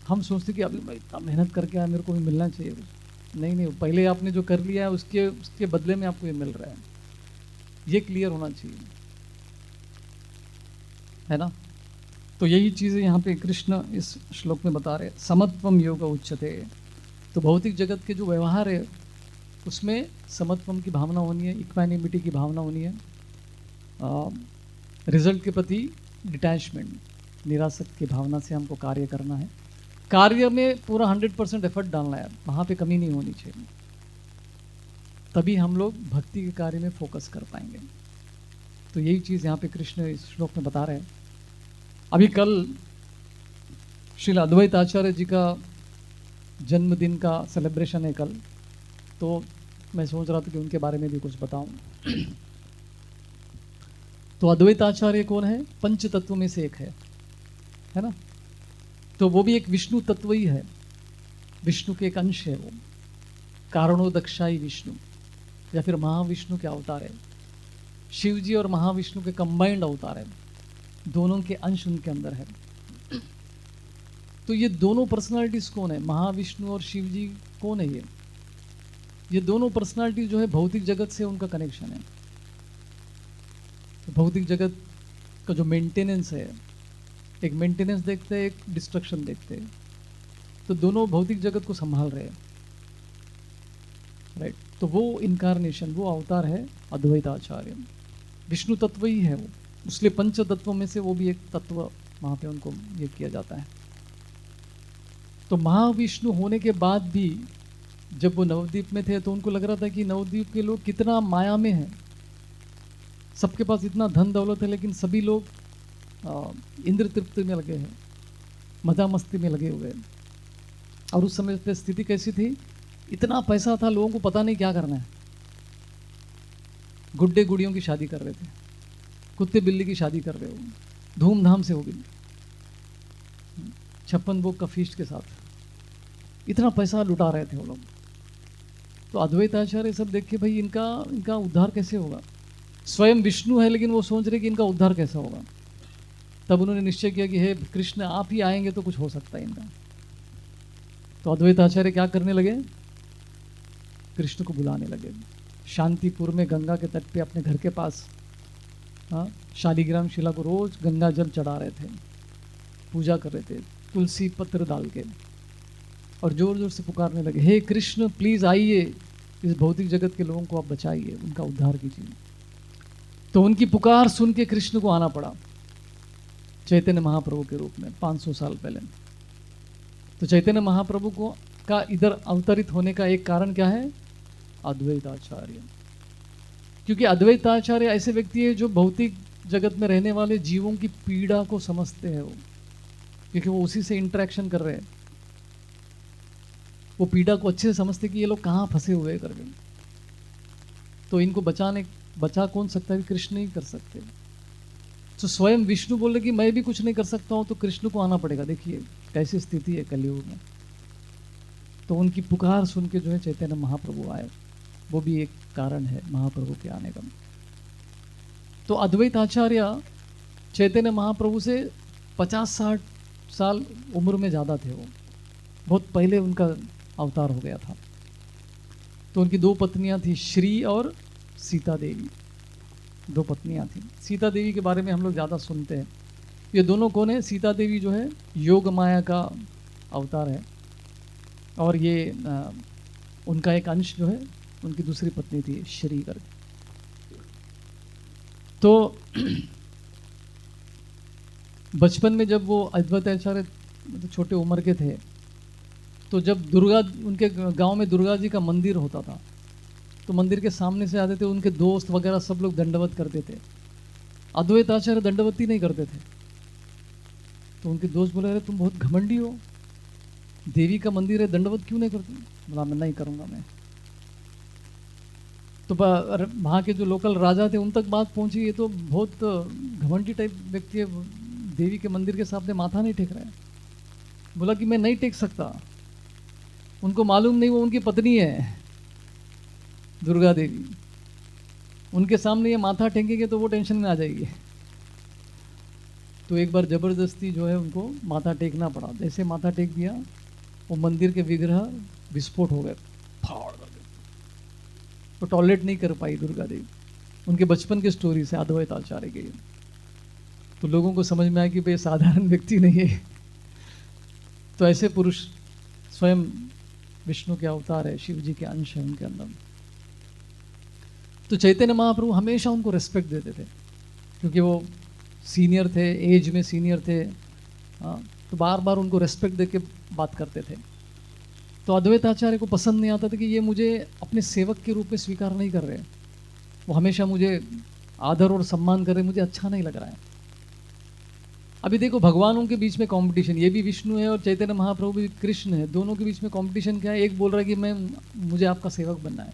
हम सोचते कि अभी मैं इतना मेहनत करके आया, मेरे को भी मिलना चाहिए। नहीं नहीं, पहले आपने जो कर लिया है उसके बदले में आपको ये मिल रहा है। ये क्लियर होना चाहिए, है ना। तो यही चीज़ें यहाँ पे कृष्ण इस श्लोक में बता रहे। समत्वम योग उच्यते, तो भौतिक जगत के जो व्यवहार है उसमें समत्वम की भावना होनी है, इक्वानिमिटी की भावना होनी है, रिजल्ट के प्रति डिटैचमेंट, निरासक्त की भावना से हमको कार्य करना है। कार्य में पूरा 100% एफर्ट डालना है, वहाँ पे कमी नहीं होनी चाहिए। तभी हम लोग भक्ति के कार्य में फोकस कर पाएंगे। तो यही चीज़ यहाँ पे कृष्ण इस श्लोक में बता रहे हैं। अभी कल श्रील अद्वैत आचार्य जी का जन्मदिन का सेलिब्रेशन है कल, तो मैं सोच रहा था कि उनके बारे में भी कुछ बताऊं। तो अद्वैत आचार्य कौन है? पंच तत्व में से एक है ना। तो वो भी एक विष्णु तत्व ही है, विष्णु के एक अंश है वो, कारणोदक्षाई विष्णु या फिर महाविष्णु के अवतार है। शिव जी और महाविष्णु के कंबाइंड अवतार है, दोनों के अंश उनके अंदर है। तो ये दोनों पर्सनालिटीज कौन है? महाविष्णु और शिव जी कौन है? ये दोनों पर्सनालिटी जो है भौतिक जगत से उनका कनेक्शन है। तो भौतिक जगत का जो मेंटेनेंस है, एक मेंटेनेंस देखते हैं, एक डिस्ट्रक्शन देखते हैं। तो दोनों भौतिक जगत को संभाल रहे हैं, राइट। तो वो इनकारनेशन, वो अवतार है अद्वैताचार्य। विष्णु तत्व ही है वो, इसलिए पंच तत्वों में से वो भी एक तत्व वहाँ पे उनको ये किया जाता है। तो महाविष्णु होने के बाद भी जब वो नवद्वीप में थे तो उनको लग रहा था कि नवद्वीप के लोग कितना माया में हैं, सबके पास इतना धन दौलत है, लेकिन सभी लोग इंद्र तृप्ति में लगे हैं, मजा मस्ती में लगे हुए हैं। और उस समय पे स्थिति कैसी थी, इतना पैसा था, लोगों को पता नहीं क्या करना है। गुड्डे गुड़ियों की शादी कर रहे थे, कुत्ते बिल्ली की शादी कर रहे हो, धूमधाम से होगी, 56 भोग का फीस्ट के साथ, इतना पैसा लुटा रहे थे वो लोग। तो अद्वैताचार्य सब देख के भाई इनका उद्धार कैसे होगा। स्वयं विष्णु है लेकिन वो सोच रहे कि इनका उद्धार कैसा होगा। तब उन्होंने निश्चय किया कि हे कृष्ण, आप ही आएंगे तो कुछ हो सकता है इनका। तो अद्वैताचार्य क्या करने लगे, कृष्ण को बुलाने लगे। शांतिपुर में गंगा के तट पे अपने घर के पास शालिग्राम शिला को रोज गंगा जल चढ़ा रहे थे, पूजा कर रहे थे तुलसी पत्र डाल के, और जोर जोर से पुकारने लगे, हे कृष्ण प्लीज आइए, इस भौतिक जगत के लोगों को आप बचाइए, उनका उद्धार कीजिए। तो उनकी पुकार सुन के कृष्ण को आना पड़ा चैतन्य महाप्रभु के रूप में 500 साल पहले। तो चैतन्य महाप्रभु को का इधर अवतरित होने का एक कारण क्या है, अद्वैताचार्य। क्योंकि अद्वैताचार्य ऐसे व्यक्ति है जो भौतिक जगत में रहने वाले जीवों की पीड़ा को समझते हैं वो, क्योंकि वो उसी से इंटरेक्शन कर रहे हैं। वो पीड़ा को अच्छे से समझते कि ये लोग कहाँ फंसे हुए करके। तो इनको बचा कौन सकता है, कृष्ण ही कर सकते। तो स्वयं विष्णु बोले कि मैं भी कुछ नहीं कर सकता हूँ, तो कृष्ण को आना पड़ेगा। देखिए कैसी स्थिति है कलयुग में। तो उनकी पुकार सुन के जो है चैतन्य महाप्रभु आए, वो भी एक कारण है महाप्रभु के आने का। तो अद्वैताचार्य चैतन्य महाप्रभु से 50-60 साल उम्र में ज़्यादा थे, वो बहुत पहले उनका अवतार हो गया था। तो उनकी 2 पत्नियां थी, श्री और सीता देवी, 2 पत्नियां थी। सीता देवी के बारे में हम लोग ज़्यादा सुनते हैं। ये दोनों कौन है, सीता देवी जो है योग माया का अवतार है, और ये उनका एक अंश जो है उनकी दूसरी पत्नी थी श्री करके। तो बचपन में जब वो अद्वैताचार्य छोटे उम्र के थे, तो जब उनके गांव में दुर्गा जी का मंदिर होता था, तो मंदिर के सामने से आते थे, उनके दोस्त वगैरह सब लोग दंडवत करते थे। अद्वैताचार्य दंडवती नहीं करते थे। तो उनके दोस्त बोले, अरे तुम बहुत घमंडी हो, देवी का मंदिर है, दंडवत क्यों नहीं करते? बोला मैं नहीं करूँगा मैं। तो वहाँ के जो लोकल राजा थे उन तक बात पहुँची, ये तो बहुत घमंडी टाइप व्यक्ति है, देवी के मंदिर के सामने माथा नहीं टेक रहा है। बोला कि मैं नहीं टेक सकता। उनको मालूम नहीं वो उनकी पत्नी है दुर्गा देवी, उनके सामने ये माथा टेकेंगे तो वो टेंशन में आ जाएगी। तो एक बार जबरदस्ती जो है उनको माथा टेकना पड़ा। जैसे माथा टेक दिया, वो मंदिर के विग्रह विस्फोट हो गए, फाड़ गए। तो टॉयलेट नहीं कर पाई दुर्गा देवी। उनके बचपन की स्टोरी से अद्वैताचार्य के। तो लोगों को समझ में आया कि भाई साधारण व्यक्ति नहीं है, तो ऐसे पुरुष स्वयं विष्णु के अवतार है, शिव जी के अंश है उनके अंदर। तो चैतन्य महाप्रभु हमेशा उनको रेस्पेक्ट देते थे, क्योंकि वो सीनियर थे, एज में सीनियर थे। तो बार बार उनको रेस्पेक्ट देके बात करते थे। तो अद्वैताचार्य को पसंद नहीं आता था कि ये मुझे अपने सेवक के रूप में स्वीकार नहीं कर रहे, वो हमेशा मुझे आदर और सम्मान कर रहे, मुझे अच्छा नहीं लग रहा है। अभी देखो भगवानों के बीच में कंपटीशन, ये भी विष्णु है और चैतन्य महाप्रभु भी कृष्ण है, दोनों के बीच में कंपटीशन क्या है? एक बोल रहा है कि मुझे आपका सेवक बनना है।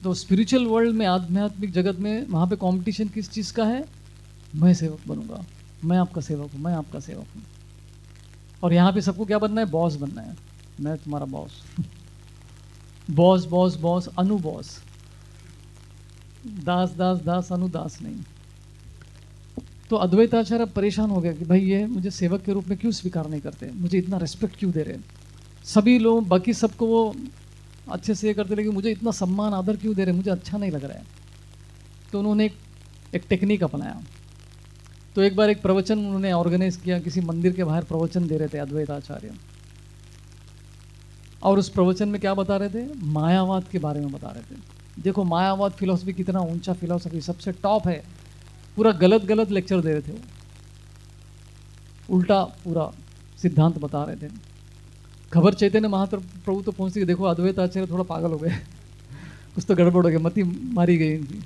तो स्पिरिचुअल वर्ल्ड में, आध्यात्मिक जगत में, वहाँ पे कंपटीशन किस चीज़ का है? मैं सेवक बनूंगा, मैं आपका सेवक हूँ, मैं आपका सेवक हूँ। और यहाँ पे सबको क्या बनना है? बॉस बनना है, मैं तुम्हारा बॉस। बॉस बॉस बॉस, अनु बॉस, दास दास दास, अनु दास नहीं। तो अद्वैताचार्य परेशान हो गया कि भाई ये मुझे सेवक के रूप में क्यों स्वीकार नहीं करते, मुझे इतना रेस्पेक्ट क्यों दे रहे। सभी लोग बाकी सबको वो अच्छे से ये करते, लेकिन मुझे इतना सम्मान आदर क्यों दे रहे, मुझे अच्छा नहीं लग रहा है। तो उन्होंने एक टेक्निक अपनाया। तो एक बार एक प्रवचन उन्होंने ऑर्गेनाइज किया, किसी मंदिर के बाहर प्रवचन दे रहे थे अद्वैताचार्य। और उस प्रवचन में क्या बता रहे थे? मायावाद के बारे में बता रहे थे। देखो मायावाद फिलॉसफी कितना ऊंचा फिलॉसफी, सबसे टॉप है। पूरा गलत गलत लेक्चर दे रहे थे वो, उल्टा पूरा सिद्धांत बता रहे थे। खबर चैतन्य महाप्रभु तो पहुंचती है, देखो अद्वैत आचार्य थोड़ा पागल हो गए कुछ तो गड़बड़ हो गया, मति मारी गई इनकी।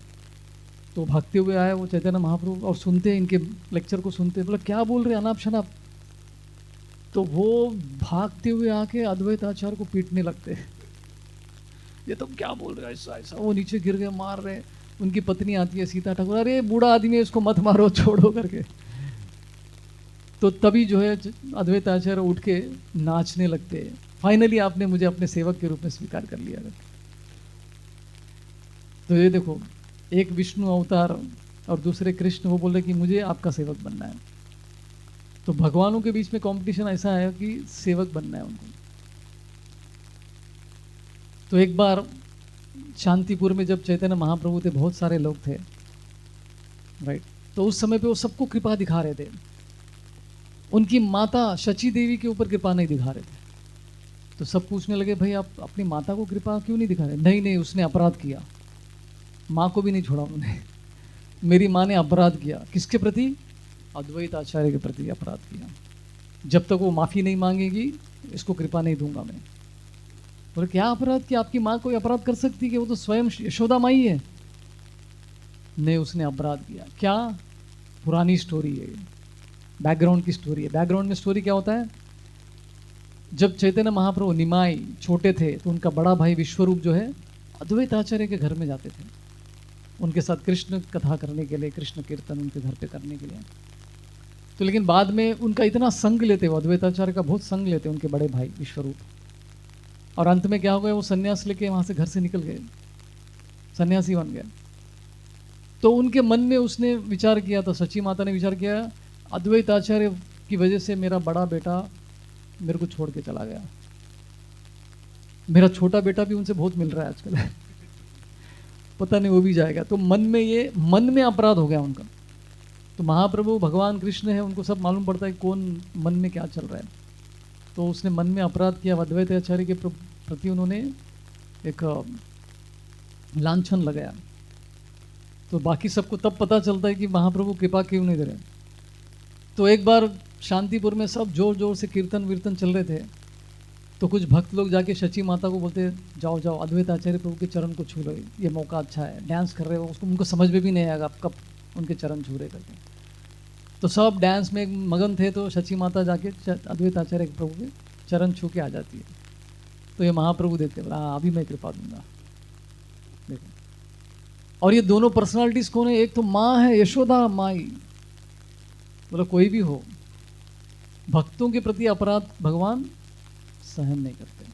तो भागते हुए आए वो चैतन्य महाप्रभु और सुनते इनके लेक्चर को, सुनते बोले क्या बोल रहे अनाप शनाप। तो वो भागते हुए आके अद्वैत आचार्य को पीटने लगते, ये तुम क्या बोल रहे हो ऐसा ऐसा। वो नीचे गिर गए, मार रहे। उनकी पत्नी आती है सीता ठाकुर, अरे बूढ़ा आदमी है इसको मत मारो, छोड़ो करके। तो तभी जो है अद्वैत आचार्य उठ के नाचने लगते हैं, फाइनली आपने मुझे अपने सेवक के रूप में स्वीकार कर लिया। तो ये देखो, एक विष्णु अवतार और दूसरे कृष्ण, वो बोल रहे कि मुझे आपका सेवक बनना है। तो भगवानों के बीच में कंपटीशन ऐसा है कि सेवक बनना है उनको। तो एक बार शांतिपुर में जब चैतन्य महाप्रभु थे, बहुत सारे लोग थे, राइट। तो उस समय पे वो सबको कृपा दिखा रहे थे। उनकी माता शची देवी के ऊपर कृपा नहीं दिखा रहे थे। तो सब पूछने लगे, भाई आप अपनी माता को कृपा क्यों नहीं दिखा रहे? नहीं नहीं, उसने अपराध किया, माँ को भी नहीं छोड़ा उन्होंने। मेरी माँ ने अपराध किया, किसके प्रति? अद्वैत आचार्य के प्रति अपराध किया। जब तक वो माफ़ी नहीं मांगेगी इसको कृपा नहीं दूंगा मैं। बोले क्या अपराध किया? आपकी माँ कोई अपराध कर सकती कि वो तो स्वयं यशोदा माई है। नहीं, उसने अपराध किया। क्या? पुरानी स्टोरी है, बैकग्राउंड की स्टोरी है। बैकग्राउंड में स्टोरी क्या होता है? जब चैतन्य महाप्रभु निमाई छोटे थे तो उनका बड़ा भाई विश्वरूप जो है अद्वैत आचार्य के घर में जाते थे, उनके साथ कृष्ण कथा करने के लिए, कृष्ण कीर्तन उनके घर पे करने के लिए। तो लेकिन बाद में उनका इतना संग लेते, वो अद्वैत आचार्य का बहुत संग लेते उनके बड़े भाई विश्वरूप। और अंत में क्या हो गया? वो सन्यास लेके वहाँ से घर से निकल गए, सन्यासी बन गए। तो उनके मन में उसने विचार किया, तो सची माता ने विचार किया, अद्वैत आचार्य की वजह से मेरा बड़ा बेटा मेरे को छोड़ के चला गया, मेरा छोटा बेटा भी उनसे बहुत मिल रहा है आजकल पता नहीं वो भी जाएगा। तो मन में अपराध हो गया उनका। तो महाप्रभु भगवान कृष्ण है, उनको सब मालूम पड़ता है कौन मन में क्या चल रहा है। तो उसने मन में अपराध किया, अद्वैत आचार्य के प्रति उन्होंने एक लांछन लगाया। तो बाकी सबको तब पता चलता है कि महाप्रभु कृपा क्यों नहीं दे रहे। तो एक बार शांतिपुर में सब जोर जोर से कीर्तन वीर्तन चल रहे थे, तो कुछ भक्त लोग जाके शची माता को बोलते, जाओ जाओ अद्वैत आचार्य प्रभु के चरण को छू लो, ये मौका अच्छा है, डांस कर रहे हो, उसको उनको समझ में भी नहीं आएगा आप कब उनके चरण छू रहे करके। तो सब डांस में मगन थे, तो शची माता जाके अद्वैत आचार्य प्रभु के चरण छू के आ जाती है। तो ये महाप्रभु देखते, बोला हाँ अभी मैं कृपा दूंगा। देखो, और ये दोनों पर्सनालिटीज कौन है? एक तो माँ है यशोदा माई, बोला कोई भी हो, भक्तों के प्रति अपराध भगवान सहन नहीं करते।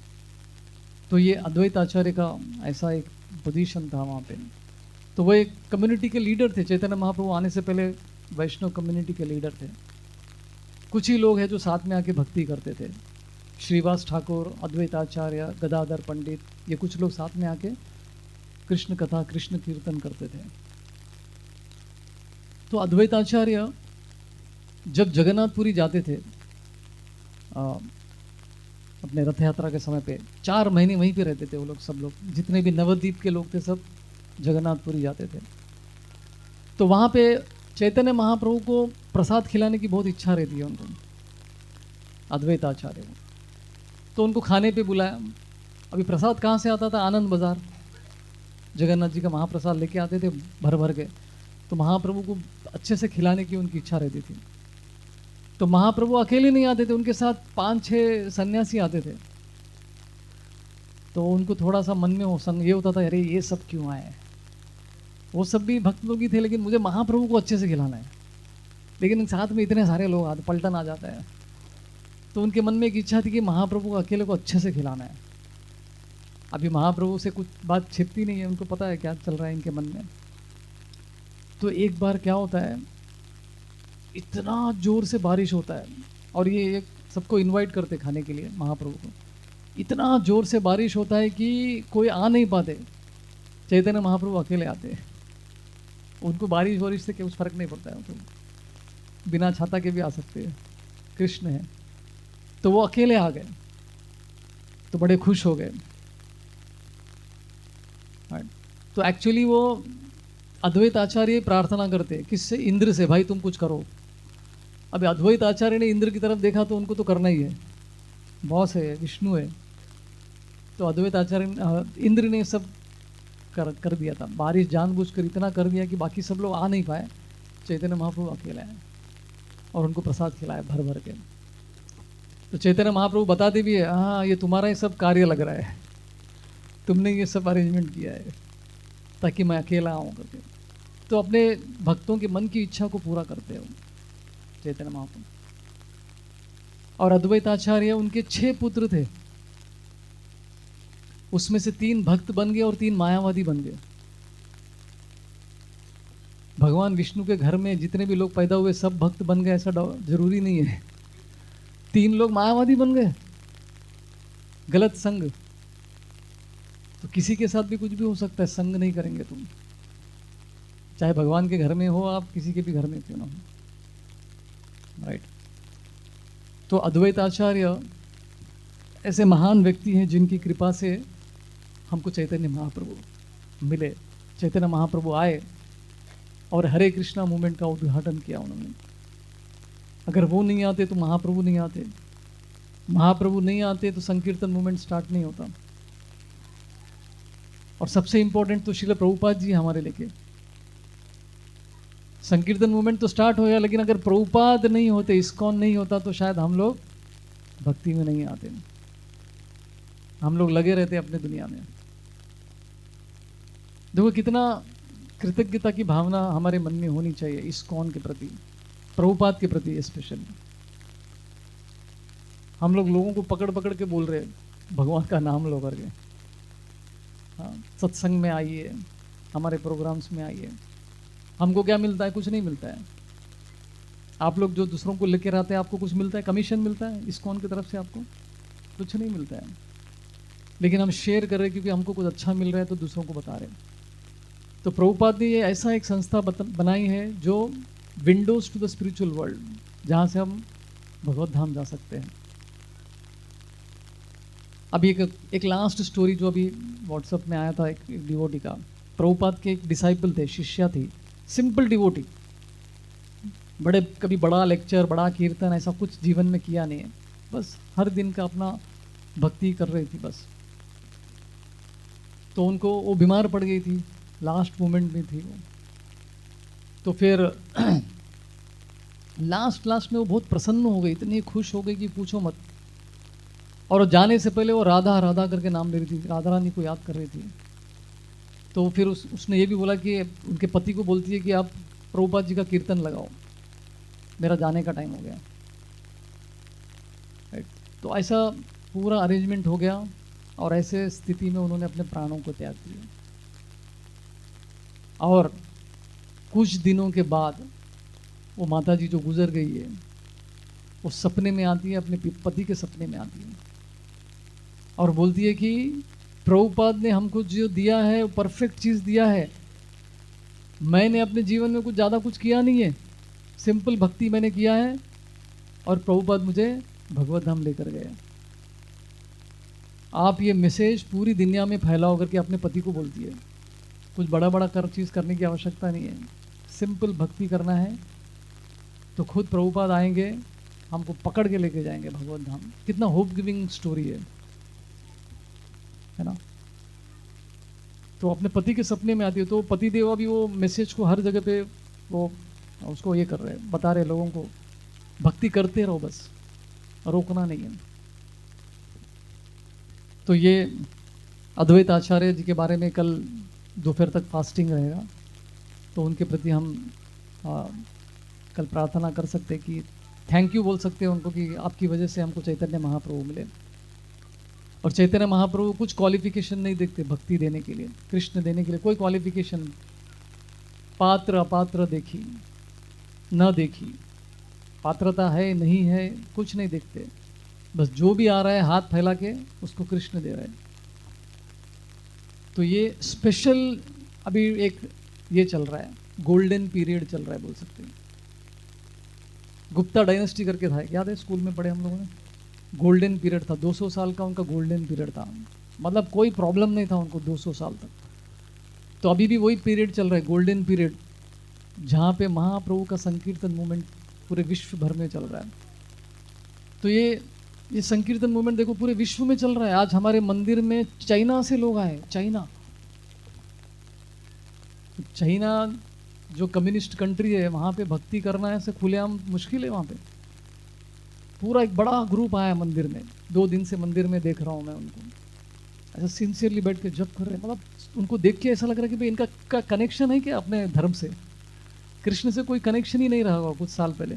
तो ये अद्वैत आचार्य का ऐसा एक पोजीशन था वहाँ पे। तो वो एक कम्युनिटी के लीडर थे, चैतन्य महाप्रभु आने से पहले वैष्णव कम्युनिटी के लीडर थे। कुछ ही लोग हैं जो साथ में आके भक्ति करते थे, श्रीवास ठाकुर, अद्वैत आचार्य, गदाधर पंडित, ये कुछ लोग साथ में आके कृष्ण कथा कृष्ण कीर्तन करते थे। तो अद्वैत आचार्य जब जगन्नाथपुरी जाते थे अपने रथ यात्रा के समय पे, 4 महीने वहीं पे रहते थे वो लोग, सब लोग जितने भी नवद्वीप के लोग थे सब जगन्नाथपुरी जाते थे। तो वहाँ पे चैतन्य महाप्रभु को प्रसाद खिलाने की बहुत इच्छा रहती है उनको, अद्वैत आचार्य को। तो उनको खाने पे बुलाया। अभी प्रसाद कहाँ से आता था? आनंद बाजार, जगन्नाथ जी का महाप्रसाद लेके आते थे भर भर के। तो महाप्रभु को अच्छे से खिलाने की उनकी इच्छा रहती थी। तो महाप्रभु अकेले नहीं आते थे, उनके साथ 5-6 सन्यासी आते थे। तो उनको थोड़ा सा मन में ये होता था, अरे ये सब क्यों आए? वो सब भी भक्त लोग ही थे, लेकिन मुझे महाप्रभु को अच्छे से खिलाना है। लेकिन साथ में इतने सारे लोग आते, पलटन आ जाता है। तो उनके मन में एक इच्छा थी कि महाप्रभु को अकेले को अच्छे से खिलाना है। अभी महाप्रभु से कुछ बात छिपती नहीं है, उनको पता है क्या चल रहा है इनके मन में। तो एक बार क्या होता है, इतना जोर से बारिश होता है और ये सबको इनवाइट करते खाने के लिए महाप्रभु को। इतना जोर से बारिश होता है कि कोई आ नहीं पाते, चैतन्य महाप्रभु अकेले आते हैं। उनको बारिश वारिश से कुछ फर्क नहीं पड़ता है, उनको बिना छाता के भी आ सकते हैं, कृष्ण है। तो वो अकेले आ गए। तो बड़े खुश हो गए। Right? तो एक्चुअली वो अद्वैत आचार्य प्रार्थना करते किससे? इंद्र से, भाई तुम कुछ करो। अभी अद्वैत आचार्य ने इंद्र की तरफ देखा तो उनको तो करना ही है, बॉस है, विष्णु है। तो अद्वैत आचार्य इंद्र ने सब कर दिया था। बारिश जानबूझकर इतना कर दिया कि बाकी सब लोग आ नहीं पाए, चैतन्य महाप्रभु अकेले आए और उनको प्रसाद खिलाया भर भर के। तो चैतन्य महाप्रभु बताते भी है, हाँ ये तुम्हारा ही सब कार्य लग रहा है, तुमने ये सब अरेंजमेंट किया है ताकि मैं अकेला आऊँ करके। तो अपने भक्तों के मन की इच्छा को पूरा करते हो चैतन्य महाप्रभु। और अद्वैत आचार्य उनके 6 पुत्र थे, उसमें से 3 भक्त बन गए और 3 मायावादी बन गए। भगवान विष्णु के घर में जितने भी लोग पैदा हुए सब भक्त बन गए ऐसा जरूरी नहीं है। 3 लोग मायावादी बन गए, गलत संग। तो किसी के साथ भी कुछ भी हो सकता है, संग नहीं करेंगे तुम, चाहे भगवान के घर में हो आप, किसी के भी घर में क्यों ना हो। राइट। तो अद्वैत आचार्य ऐसे महान व्यक्ति हैं जिनकी कृपा से हमको चैतन्य महाप्रभु मिले। चैतन्य महाप्रभु आए और हरे कृष्णा मूवमेंट का उद्घाटन किया उन्होंने। अगर वो नहीं आते तो महाप्रभु नहीं आते, महाप्रभु नहीं आते तो संकीर्तन मूवमेंट स्टार्ट नहीं होता। और सबसे इंपॉर्टेंट तो श्रील प्रभुपाद जी हमारे लेके। संकीर्तन मूवमेंट तो स्टार्ट हो गया, लेकिन अगर प्रभुपाद नहीं होते, इस्कॉन नहीं होता, तो शायद हम लोग भक्ति में नहीं आते, हम लोग लगे रहते अपने दुनिया में। देखो कितना कृतज्ञता की भावना हमारे मन में होनी चाहिए इस्कॉन के प्रति, प्रभुपाद के प्रति स्पेशली। हम लोग लोगों को पकड़ पकड़ के बोल रहे भगवान का नाम लो करके। हाँ, सत्संग में आइए, हमारे प्रोग्राम्स में आइए। हमको क्या मिलता है? कुछ नहीं मिलता है। आप लोग जो दूसरों को लेकर आते हैं, आपको कुछ मिलता है? कमीशन मिलता है इस्कॉन की तरफ से? आपको कुछ नहीं मिलता है, लेकिन हम शेयर कर रहे हैं क्योंकि हमको कुछ अच्छा मिल रहा है तो दूसरों को बता रहे हैं। तो प्रभुपाद ने ये ऐसा एक संस्था बनाई है जो windows to the spiritual world, जहाँ से हम भगवत धाम जा सकते हैं। अभी एक लास्ट स्टोरी जो अभी व्हाट्सएप में आया था, एक डिवोटी का। प्रभुपाद के एक डिसाइपल थे, शिष्या थी, सिंपल डिवोटी, बड़े कभी बड़ा लेक्चर, बड़ा कीर्तन ऐसा कुछ जीवन में किया नहीं है, बस हर दिन का अपना भक्ति कर रही थी बस। तो उनको वो बीमार पड़ गई थी, लास्ट मोमेंट में थी वो। तो फिर लास्ट में वो बहुत प्रसन्न हो गई, इतनी खुश हो गई कि पूछो मत। और जाने से पहले वो राधा राधा करके नाम ले रही थी, राधा रानी को याद कर रही थी। तो फिर उसने ये भी बोला कि उनके पति को बोलती है कि आप प्रभुपाद जी का कीर्तन लगाओ, मेरा जाने का टाइम हो गया। राइट। तो ऐसा पूरा अरेंजमेंट हो गया और ऐसे स्थिति में उन्होंने अपने प्राणों को त्याग दिया। और कुछ दिनों के बाद वो माता जी जो गुजर गई है, वो सपने में आती है, अपने पति के सपने में आती है और बोलती है कि प्रभुपाद ने हमको जो दिया है वो परफेक्ट चीज़ दिया है, मैंने अपने जीवन में कुछ ज़्यादा कुछ किया नहीं है, सिंपल भक्ति मैंने किया है और प्रभुपाद मुझे भगवत धाम लेकर गया। आप ये मैसेज पूरी दुनिया में फैलाओ करके अपने पति को बोलती है। कुछ बड़ा बड़ा चीज़ करने की आवश्यकता नहीं है, सिंपल भक्ति करना है तो खुद प्रभुपाद आएंगे, हमको पकड़ के लेके जाएंगे भगवत धाम। कितना होप गिविंग स्टोरी है ना। तो अपने पति के सपने में आती है, तो पति देवा भी वो मैसेज को हर जगह पे वो उसको ये कर रहे हैं, बता रहे लोगों को भक्ति करते रहो, बस रोकना नहीं है। तो ये अद्वैत आचार्य जी के बारे में कल दोपहर तक फास्टिंग रहेगा, तो उनके प्रति हम कल प्रार्थना कर सकते हैं कि थैंक यू बोल सकते हैं उनको कि आपकी वजह से हमको चैतन्य महाप्रभु मिले। और चैतन्य महाप्रभु कुछ क्वालिफिकेशन नहीं देखते भक्ति देने के लिए, कृष्ण देने के लिए कोई क्वालिफिकेशन, पात्र अपात्र देखी न देखी, पात्रता है नहीं है कुछ नहीं देखते, बस जो भी आ रहा है हाथ फैला के उसको कृष्ण दे रहे हैं। तो ये स्पेशल अभी एक ये चल रहा है, गोल्डन पीरियड चल रहा है बोल सकते हैं। गुप्ता डायनेस्टी करके था, याद है स्कूल में पढ़े हम लोगों ने, गोल्डन पीरियड था, 200 साल का उनका गोल्डन पीरियड था, मतलब कोई प्रॉब्लम नहीं था उनको 200 साल तक। तो अभी भी वही पीरियड चल रहा है, गोल्डन पीरियड, जहाँ पे महाप्रभु का संकीर्तन मूवमेंट पूरे विश्व भर में चल रहा है। तो ये संकीर्तन मूवमेंट देखो पूरे विश्व में चल रहा है। आज हमारे मंदिर में चाइना से लोग आए, चाइना जो कम्युनिस्ट कंट्री है, वहाँ पे भक्ति करना ऐसे खुलेआम मुश्किल है। वहाँ पे पूरा एक बड़ा ग्रुप आया मंदिर में, 2 दिन से मंदिर में देख रहा हूँ मैं उनको, ऐसा सिंसियरली बैठ के जप कर रहे हैं। मतलब उनको देख के ऐसा लग रहा है कि भाई इनका कनेक्शन है क्या अपने धर्म से, कृष्ण से कोई कनेक्शन ही नहीं रहा होगा कुछ साल पहले,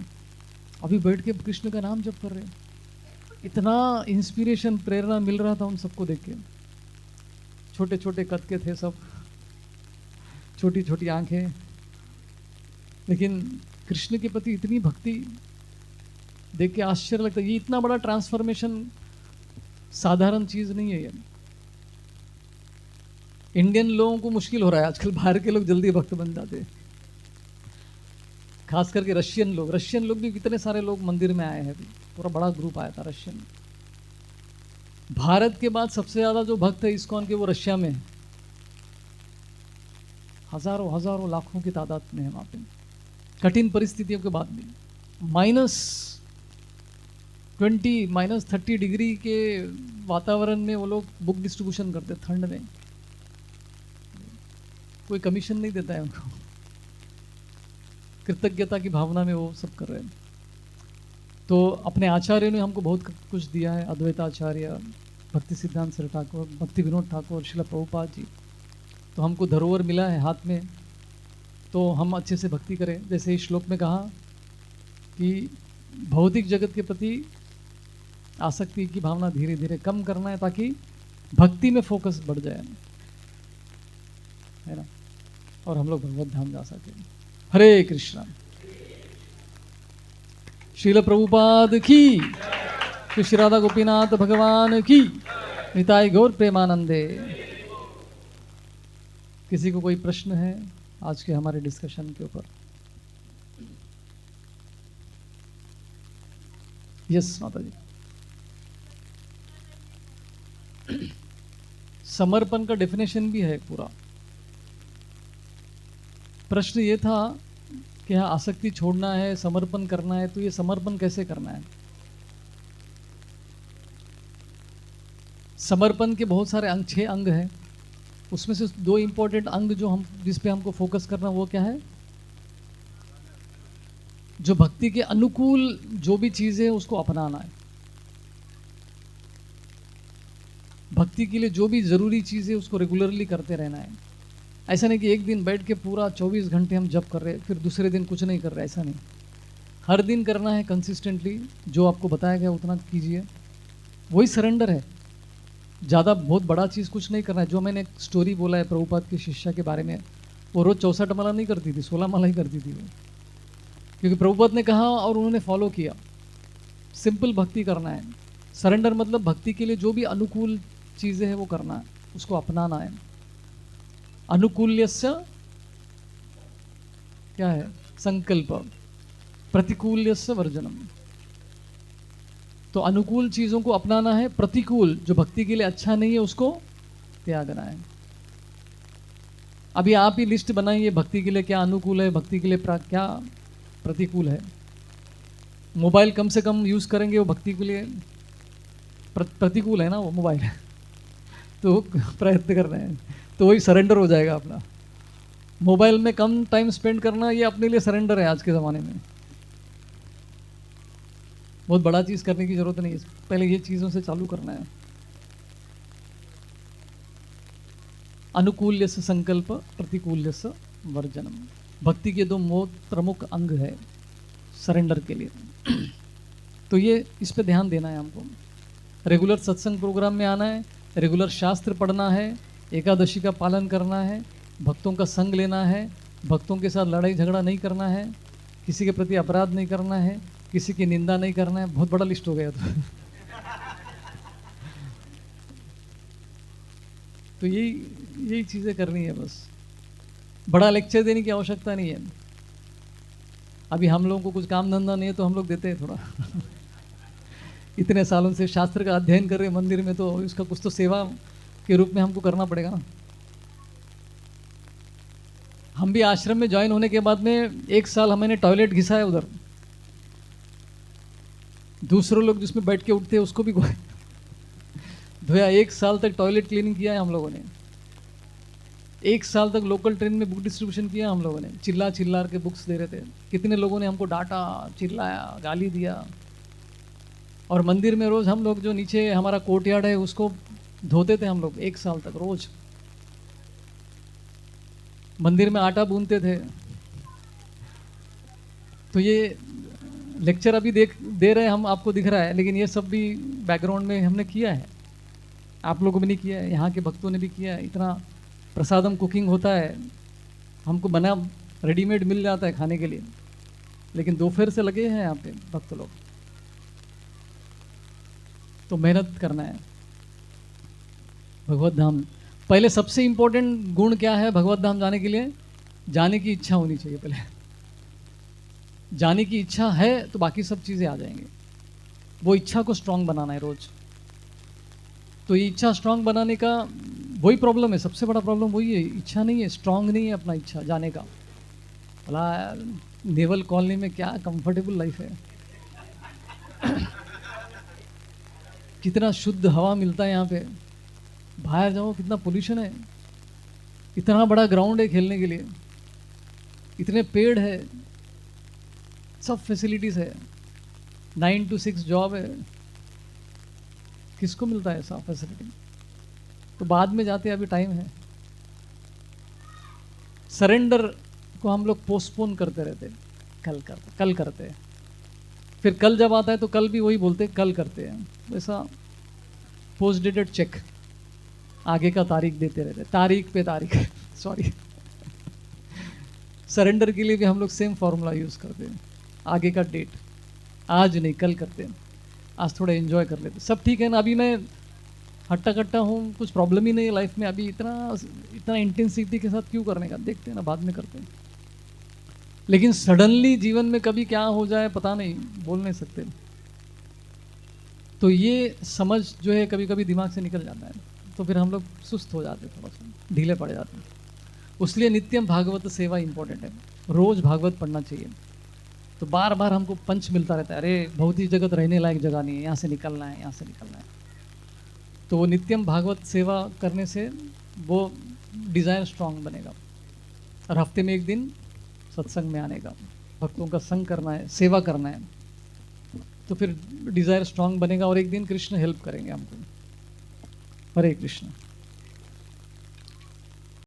अभी बैठ के कृष्ण का नाम जप कर रहे हैं। इतना इंस्पिरेशन, प्रेरणा मिल रहा था उन सबको देख के। छोटे छोटे कद के थे सब, छोटी छोटी आंखें, लेकिन कृष्ण के प्रति इतनी भक्ति देख के आश्चर्य लगता है। ये इतना बड़ा ट्रांसफॉर्मेशन साधारण चीज नहीं है ये। इंडियन लोगों को मुश्किल हो रहा है आजकल, बाहर के लोग जल्दी भक्त बन जाते हैं, खास करके रशियन लोग भी कितने सारे लोग मंदिर में आए हैं अभी, पूरा बड़ा ग्रुप आया था रशियन। भारत के बाद सबसे ज्यादा जो भक्त है इस्कॉन के वो रशिया में है, हजारों लाखों की तादाद में है वहां पे, कठिन परिस्थितियों के बाद भी। -20 -30 डिग्री के वातावरण में वो लोग बुक डिस्ट्रीब्यूशन करते, ठंड में, कोई कमीशन नहीं देता है उनको, कृतज्ञता की भावना में वो सब कर रहे हैं। तो अपने आचार्यों ने हमको बहुत कुछ दिया है, अद्वैत आचार्य, भक्ति सिद्धांत सर ठाकुर, भक्ति विनोद ठाकुर, श्रील प्रभुपाद जी। तो हमको धरोहर मिला है हाथ में, तो हम अच्छे से भक्ति करें। जैसे इस श्लोक में कहा कि भौतिक जगत के प्रति आसक्ति की भावना धीरे धीरे कम करना है, ताकि भक्ति में फोकस बढ़ जाए, है ना, और हम लोग भगवत धाम जा सके। हरे कृष्णा। श्रील प्रभुपाद की, श्री राधा गोपीनाथ भगवान की, निताई गौर प्रेमानंदे। किसी को कोई प्रश्न है आज के हमारे डिस्कशन के ऊपर? यस माता जी। समर्पण का डेफिनेशन भी है पूरा। प्रश्न ये था कि हाँ, आसक्ति छोड़ना है, समर्पण करना है, तो ये समर्पण कैसे करना है? समर्पण के बहुत सारे 6 अंग हैं, उसमें से 2 इंपॉर्टेंट अंग जो हम जिस पे हमको फोकस करना, वो क्या है? जो भक्ति के अनुकूल जो भी चीज़ है उसको अपनाना है। भक्ति के लिए जो भी ज़रूरी चीज़ है उसको रेगुलरली करते रहना है। ऐसा नहीं कि एक दिन बैठ के पूरा 24 घंटे हम जप कर रहे फिर दूसरे दिन कुछ नहीं कर रहे, ऐसा नहीं। हर दिन करना है कंसिस्टेंटली, जो आपको बताया गया उतना कीजिए, वही सरेंडर है। ज़्यादा बहुत बड़ा चीज़ कुछ नहीं करना है। जो मैंने एक स्टोरी बोला है प्रभुपाद की शिष्या के बारे में, वो रोज़ 64 माला नहीं करती थी, 16 माला ही करती थी वो, क्योंकि प्रभुपाद ने कहा और उन्होंने फॉलो किया। सिंपल भक्ति करना है। सरेंडर मतलब भक्ति के लिए जो भी अनुकूल चीज़ें हैं वो करना है, उसको अपनाना है। अनुकूल्यस्य क्या है? संकल्प। प्रतिकूल्यस्य वर्जनम। तो अनुकूल चीज़ों को अपनाना है, प्रतिकूल जो भक्ति के लिए अच्छा नहीं है उसको त्यागना है। अभी आप ही लिस्ट बनाइए, भक्ति के लिए क्या अनुकूल है, भक्ति के लिए क्या प्रतिकूल है। मोबाइल कम से कम यूज़ करेंगे, वो भक्ति के लिए प्रतिकूल है ना वो मोबाइल तो प्रयत्न कर रहे हैं, तो वही सरेंडर हो जाएगा अपना। मोबाइल में कम टाइम स्पेंड करना ये अपने लिए सरेंडर है आज के ज़माने में। बहुत बड़ा चीज़ करने की ज़रूरत नहीं है, पहले ये चीज़ों से चालू करना है। अनुकूल्य से संकल्प, प्रतिकूल्य से वर्जनम। भक्ति के 2 प्रमुख अंग है सरेंडर के लिए। तो ये इस पे ध्यान देना है हमको। रेगुलर सत्संग प्रोग्राम में आना है, रेगुलर शास्त्र पढ़ना है, एकादशी का पालन करना है, भक्तों का संग लेना है, भक्तों के साथ लड़ाई झगड़ा नहीं करना है, किसी के प्रति अपराध नहीं करना है, किसी की निंदा नहीं करना है। बहुत बड़ा लिस्ट हो गया तो यही चीज़ें करनी है बस। बड़ा लेक्चर देने की आवश्यकता नहीं है। अभी हम लोगों को कुछ काम धंधा नहीं है तो हम लोग देते हैं थोड़ा इतने सालों से शास्त्र का अध्ययन कर रहे मंदिर में, तो इसका कुछ तो सेवा के रूप में हमको करना पड़ेगा ना। हम भी आश्रम में ज्वाइन होने के बाद में 1 साल हमने टॉयलेट घिसा है उधर, दूसरे लोग जिसमें बैठ के उठते हैं उसको भी धोया। 1 साल तक टॉयलेट क्लीनिंग किया है हम लोगों ने। 1 साल तक लोकल ट्रेन में बुक डिस्ट्रीब्यूशन किया हम लोगों ने, चिल्ला चिल्ला के बुक्स दे रहे थे। कितने लोगों ने हमको डांटा, चिल्लाया, गाली दिया। और मंदिर में रोज हम लोग जो नीचे हमारा कोर्टयार्ड है उसको धोते थे हम लोग 1 साल तक रोज। मंदिर में आटा भूनते थे। तो ये लेक्चर अभी दे रहे हैं हम, आपको दिख रहा है, लेकिन ये सब भी बैकग्राउंड में हमने किया है। आप लोगों ने भी किया है, यहाँ के भक्तों ने भी किया है। इतना प्रसादम कुकिंग होता है, हमको बना रेडीमेड मिल जाता है खाने के लिए, लेकिन दोपहर से लगे हैं यहाँ पे भक्त लोग। तो मेहनत करना है भगवत धाम। पहले सबसे इंपॉर्टेंट गुण क्या है भगवत धाम जाने के लिए? जाने की इच्छा होनी चाहिए। पहले जाने की इच्छा है तो बाकी सब चीज़ें आ जाएंगे। वो इच्छा को स्ट्रांग बनाना है रोज। तो ये इच्छा स्ट्रांग बनाने का वही प्रॉब्लम है, सबसे बड़ा प्रॉब्लम वही है, इच्छा नहीं है, स्ट्रांग नहीं है अपना इच्छा जाने का। भला नेवल कॉलोनी में क्या कंफर्टेबल लाइफ है, कितना शुद्ध हवा मिलता है यहाँ पे। बाहर जाओ कितना पोल्यूशन है, इतना बड़ा ग्राउंड है खेलने के लिए, इतने पेड़ है, सब फैसिलिटीज है, 9 to 6 जॉब है। किसको मिलता है ऐसा फैसिलिटी? तो बाद में जाते अभी टाइम है। सरेंडर को हम लोग पोस्टपोन करते रहते, कल करते हैं। फिर कल जब आता है तो कल भी वही बोलते कल करते हैं। वैसा पोस्ट डेटेड चेक आगे का तारीख देते रहते, तारीख पे तारीख सॉरी सरेंडर के लिए भी हम लोग सेम फॉर्मूला यूज़ करते हैं, आगे का डेट, आज नहीं कल करते हैं। आज थोड़ा एंजॉय कर लेते, सब ठीक है ना। अभी मैं हट्टा कट्टा हूँ, कुछ प्रॉब्लम ही नहीं है लाइफ में, अभी इतना इंटेंसिटी के साथ क्यों करने का, देखते हैं ना बाद में करते हैं। लेकिन सडनली जीवन में कभी क्या हो जाए पता नहीं, बोल नहीं सकते। तो ये समझ जो है कभी कभी दिमाग से निकल जाता है, तो फिर हम लोग सुस्त हो जाते, थोड़ा सा ढीले पड़ जाते हैं। उसलिए नित्यम भागवत सेवा इंपॉर्टेंट है, रोज भागवत पढ़ना चाहिए। तो बार बार हमको पंच मिलता रहता है, अरे भौतिक जगत रहने लायक जगह नहीं है, यहाँ से निकलना है, यहाँ से निकलना है। तो वो नित्यम भागवत सेवा करने से वो डिज़ायर स्ट्रांग बनेगा। और हफ्ते में 1 दिन सत्संग में आने का, भक्तों का संग करना है, सेवा करना है, तो फिर डिज़ायर स्ट्रांग बनेगा और एक दिन कृष्ण हेल्प करेंगे हमको। हरे कृष्ण।